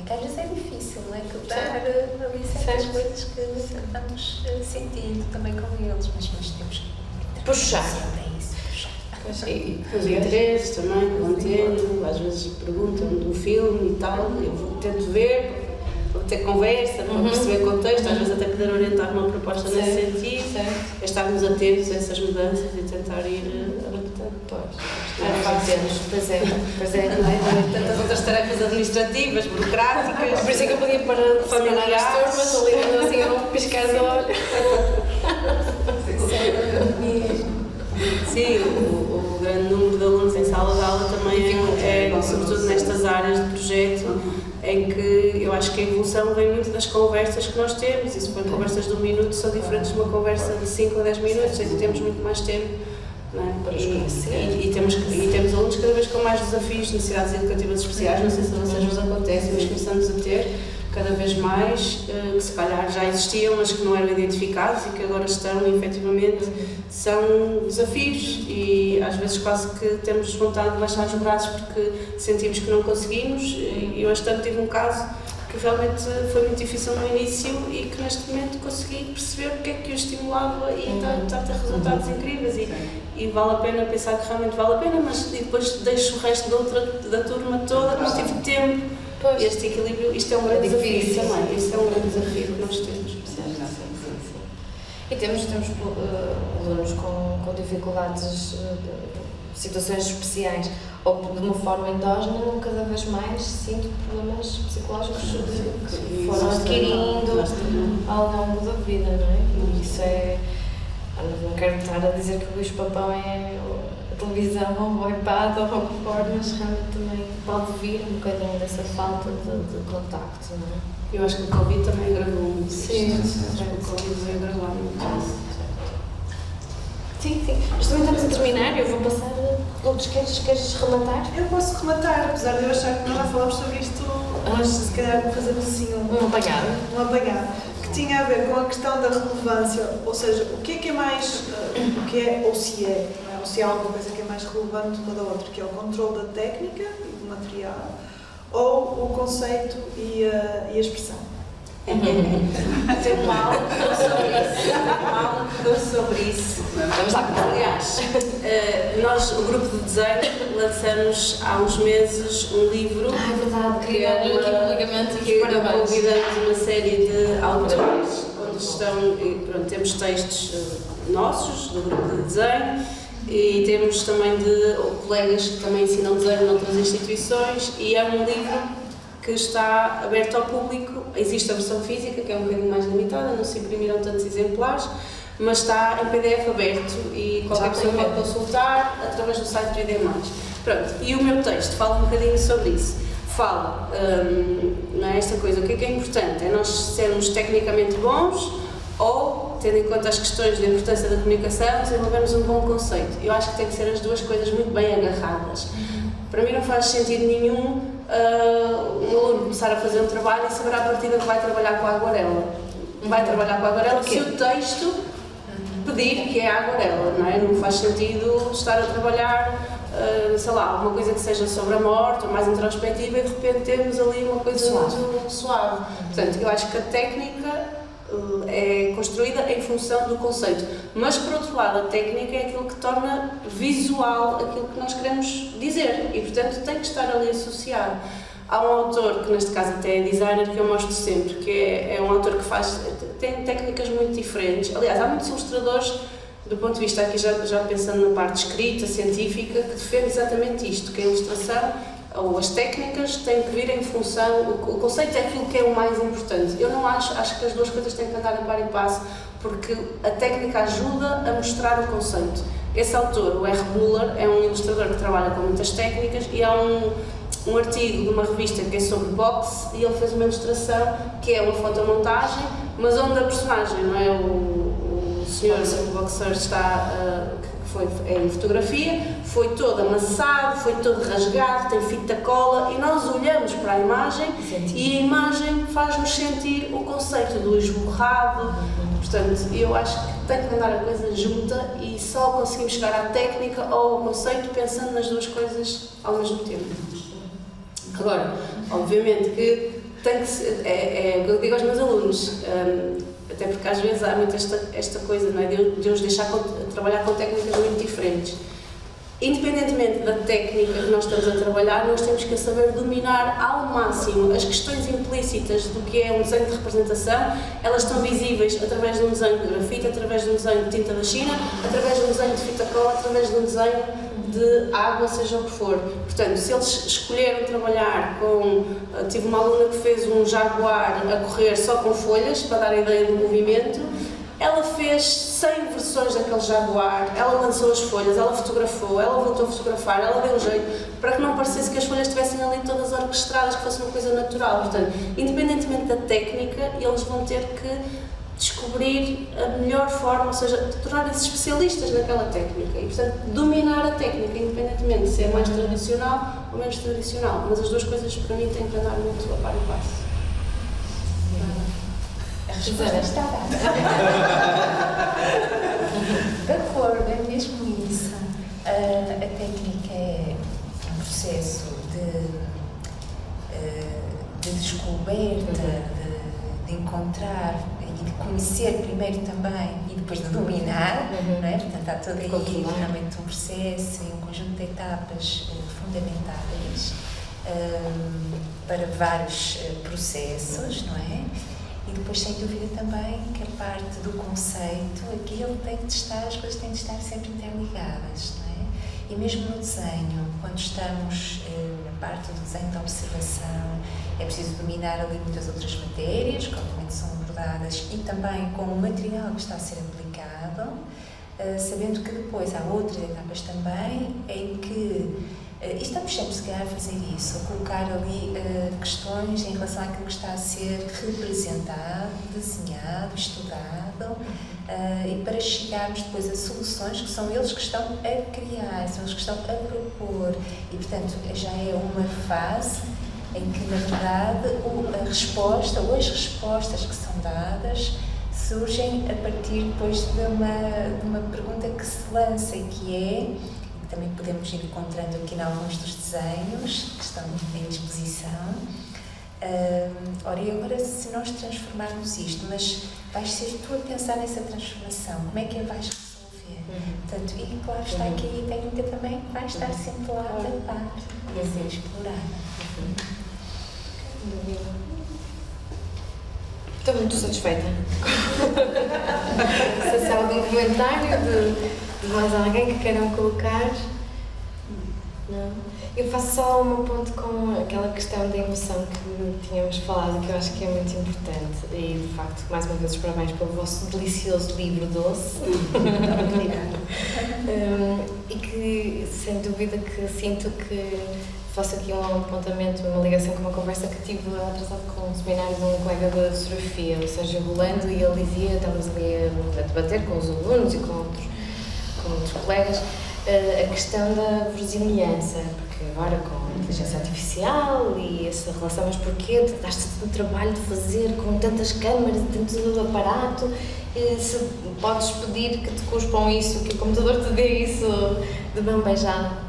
Que às vezes é difícil, não é? Captar ali certas coisas que vamos sentindo também com eles, mas temos que Puxar. É isso, puxar. Os interesses também, que vão tendo, às vezes perguntam do filme e tal, eu tento ver, para ter conversa, para perceber o contexto, às vezes até poder orientar uma proposta nesse sentido, é estarmos atentos a essas mudanças e tentar ir adaptando. Pois é, Não é? Tantas outras tarefas administrativas, burocráticas. por isso é que eu podia parar de separar as turmas, ali assim a um piscar de olho. Sim, o grande número de alunos em sala de aula também é sobretudo nestas áreas de projeto, em que eu acho que a evolução vem muito das conversas que nós temos, e se forem conversas de 1 minuto são diferentes de uma conversa de 5 a 10 minutos, em que temos muito mais tempo, não é? Para os conhecer. E temos alunos cada vez com mais desafios, necessidades educativas especiais, não sei se a vocês vos acontece, mas começamos a ter cada vez mais, que se calhar já existiam, mas que não eram identificados e que agora estão, e efetivamente são desafios, e às vezes quase que temos vontade de baixar os braços porque sentimos que não conseguimos. E eu tive um caso que realmente foi muito difícil no início e que neste momento consegui perceber o que é que o estimulava e está a ter resultados incríveis e vale a pena pensar que realmente vale a pena, mas depois deixo o resto da turma toda, não tive tempo. Pois. Este equilíbrio, isto é um grande desafio também, isto é um grande desafio que nós temos. E temos alunos com dificuldades, situações especiais, ou de uma forma endógena, cada vez mais sinto problemas psicológicos que foram adquirindo ao longo da vida, não é? E isso é. Não quero estar a dizer que o bicho-papão é a televisão ou o iPad ou o que for, mas realmente também pode vir um bocadinho dessa falta de contacto, não é? Eu acho que o Covid também agravou muito. Sim, acho que o Covid veio agravar muito isso. Sim. Mas também estamos a terminar, eu vou passar. Outros, queres rematar? Eu posso rematar, apesar de eu achar que nós já falámos sobre isto, mas se calhar fazemos assim Um apanhado. Que tinha a ver com a questão da relevância, ou seja, o que é mais, o que é ou se é, não é? Ou se há alguma coisa que é mais relevante uma da outra, que é o controle da técnica e do material, ou o conceito e a expressão. Tem mal sobre isso. Vamos lá. Aliás, nós, o grupo de design, lançamos há uns meses um livro É verdade, que é convidamos uma série de autores, onde estão, temos textos nossos, do grupo de design, e temos também de colegas que também ensinam design noutras instituições, e é um livro que está aberto ao público. Existe a versão física, que é um bocadinho mais limitada, não se imprimiram tantos exemplares, mas está em PDF aberto e qualquer pessoa pode consultar através do site 3D+. Pronto, e o meu texto fala um bocadinho sobre isso. Fala, não é esta coisa, o que é importante? É nós sermos tecnicamente bons ou, tendo em conta as questões da importância da comunicação, desenvolvermos um bom conceito. Eu acho que tem que ser as duas coisas muito bem agarradas. Para mim não faz sentido nenhum um aluno começar a fazer um trabalho e saber à partida que vai trabalhar com a aguarela. Vai trabalhar com a aguarela se o texto pedir que é a aguarela, não é? Não faz sentido estar a trabalhar, sei lá, alguma coisa que seja sobre a morte ou mais introspectiva e de repente temos ali uma coisa muito suave. Portanto, eu acho que a técnica é construída em função do conceito, mas por outro lado a técnica é aquilo que torna visual aquilo que nós queremos dizer e portanto tem que estar ali associado. Há um autor, que neste caso até é designer, que eu mostro sempre, que é um autor que tem técnicas muito diferentes. Aliás, há muitos ilustradores, do ponto de vista aqui já pensando na parte escrita, científica, que defende exatamente isto, que a ilustração ou as técnicas têm que vir em função, o conceito é aquilo que é o mais importante. Eu não acho que as duas coisas têm que andar a par e passo, porque a técnica ajuda a mostrar o conceito. Esse autor, o R. Buller, é um ilustrador que trabalha com muitas técnicas e há um artigo de uma revista que é sobre boxe e ele fez uma ilustração que é uma fotomontagem, mas onde a personagem, não é, o senhor, o boxer está... é em fotografia, foi todo amassado, foi todo rasgado, tem fita cola e nós olhamos para a imagem e a imagem faz-nos sentir o conceito do esborrado. Portanto, eu acho que tem que andar a coisa junta e só conseguimos chegar à técnica ou ao conceito pensando nas duas coisas ao mesmo tempo. Agora, obviamente que tem que ser, é o que eu digo aos meus alunos, até porque às vezes há muito esta coisa, não é, de os deixar trabalhar com técnicas muito diferentes. Independentemente da técnica que nós estamos a trabalhar, nós temos que saber dominar ao máximo as questões implícitas do que é um desenho de representação. Elas estão visíveis através de um desenho de grafite, através de um desenho de tinta da China, através de um desenho de fita cola, através de um desenho de água, seja o que for. Portanto, se eles escolheram trabalhar com... Tive uma aluna que fez um jaguar a correr só com folhas, para dar a ideia do movimento. Ela fez 100 versões daquele jaguar, ela lançou as folhas, ela fotografou, ela voltou a fotografar, ela deu um jeito para que não parecesse que as folhas estivessem ali todas orquestradas, que fosse uma coisa natural. Portanto, independentemente da técnica, eles vão ter que descobrir a melhor forma, ou seja, tornarem-se especialistas naquela técnica e, portanto, dominar a técnica, independentemente de ser mais tradicional ou menos tradicional. Mas as duas coisas, para mim, têm que andar muito a par e passo. A resposta está dada. De acordo, é mesmo isso. A técnica é um processo de de descoberta, de encontrar e de conhecer primeiro também e depois de dominar, não é? Portanto, há todo aí realmente um processo e um conjunto de etapas fundamentais para vários processos, não é? E depois, sem dúvida, também que a parte do conceito, aquilo tem de estar, as coisas têm de estar sempre interligadas, não é? E mesmo no desenho, quando estamos na parte do desenho da observação, é preciso dominar ali muitas outras matérias, que obviamente são abordadas, e também com o material que está a ser aplicado, sabendo que depois há outras etapas também em que e estamos sempre, se calhar, a fazer isso, a colocar ali questões em relação àquilo que está a ser representado, desenhado, estudado, e para chegarmos depois a soluções que são eles que estão a criar, são eles que estão a propor, e portanto já é uma fase em que, na verdade, a resposta ou as respostas que são dadas surgem a partir depois de uma pergunta que se lança e que é, também podemos ir encontrando aqui em alguns dos desenhos que estão em exposição. Ora, e agora, se nós transformarmos isto, mas vais ser tu a pensar nessa transformação, como é que a vais resolver? Portanto, e claro, está aqui a técnica também que vai estar sempre lá a par e a ser explorada. Estou muito satisfeita. Se há algum comentário de mais alguém que queiram colocar? Não? Eu faço só um ponto com aquela questão da emoção que tínhamos falado, que eu acho que é muito importante. E, de facto, mais uma vez, os parabéns pelo vosso delicioso livro doce. E que, sem dúvida, que sinto que faço aqui um apontamento, uma ligação com uma conversa que tive atrasado com um seminário de um colega da fotografia, o Sérgio Rolando, e ele dizia, estávamos ali a debater com os alunos e com outros colegas, a questão da verosimilhança, porque agora com a inteligência artificial e essa relação, mas porquê daste tanto trabalho de fazer com tantas câmaras e tanto aparato, se podes pedir que te cuspam isso, que o computador te dê isso de mão beijada.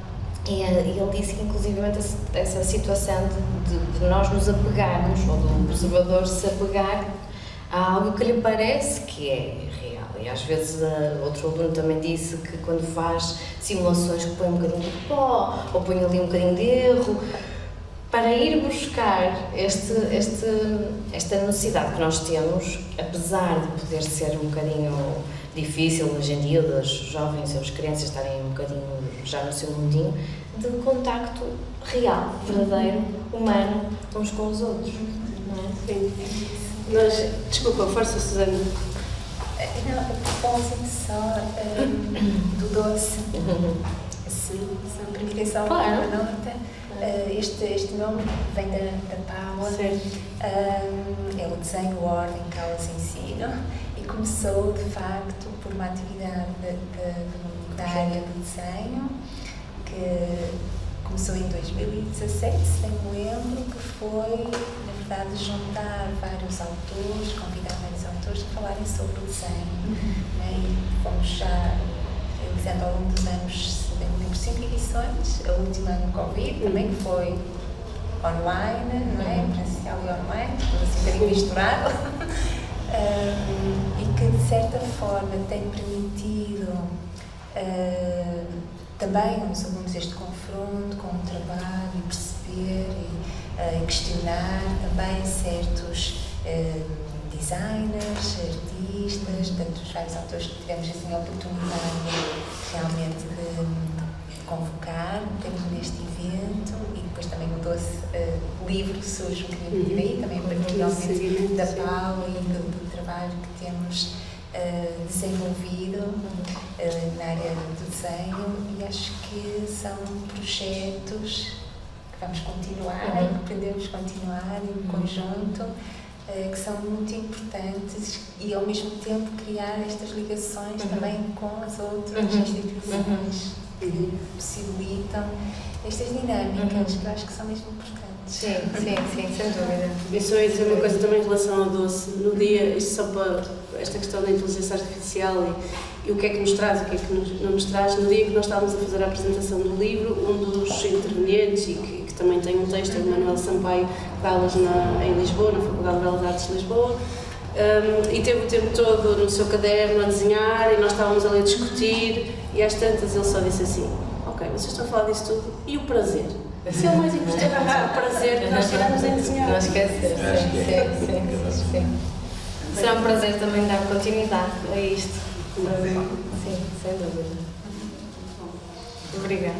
E ele disse que, inclusive, essa situação de nós nos apegarmos, ou do observador se apegar a algo que lhe parece que é real. E às vezes outro aluno também disse que quando faz simulações que põe um bocadinho de pó, ou põe ali um bocadinho de erro, para ir buscar esta necessidade que nós temos, apesar de poder ser um bocadinho difícil hoje em dia, das jovens e as crianças estarem um bocadinho já no seu mundinho, de contacto real, verdadeiro, humano, uns com os outros. Não é? Sim. Mas, desculpa, força, Susana. Não, a propósito só do doce, se me permitem só uma nota, este nome vem da Paula, é o desenho, ordem, causa, ensino, e começou de facto por uma atividade da área do desenho, que começou em 2017, se bem me lembro, que foi, na verdade, juntar vários autores, convidar vários autores a falarem sobre o desenho. E fomos já realizando ao longo dos anos, se bem me lembro, 5 edições, a última no Covid, também que foi online, não é? Presencial e online, tudo assim um bocadinho misturado. E que, de certa forma, tem permitido também aos alunos este confronto com o trabalho e perceber e questionar também certos designers, artistas, portanto, os vários autores que tivemos assim, a oportunidade realmente de convocar neste evento, e depois também o doce livro que surge um bocadinho por aí, também particularmente da Paula e do trabalho que temos desenvolvido na área do desenho, e acho que são projetos que vamos continuar, que podemos continuar em conjunto, que são muito importantes, e ao mesmo tempo criar estas ligações também com as outras instituições. que possibilitam estas dinâmicas que eu acho que são mesmo importantes. Sim, sem dúvida. Eu só ia dizer uma coisa também em relação ao doce. No dia, isto só para esta questão da inteligência artificial e o que é que nos traz, o que é que não nos traz. No dia que nós estávamos a fazer a apresentação do livro, um dos intervenientes, e que também tem um texto, é o Manuel Sampaio, que dá aulas em Lisboa, na Faculdade de Belas Artes de Lisboa, e teve o tempo todo no seu caderno a desenhar, e nós estávamos ali a discutir, e às tantas ele só disse assim: ok, vocês estão a falar disso tudo, e o prazer? Se é o mais importante, o prazer que nós tiramos em desenhar. Não esquecer, sim. Será um prazer também dar continuidade a isto. Sim, sem dúvida. Obrigada.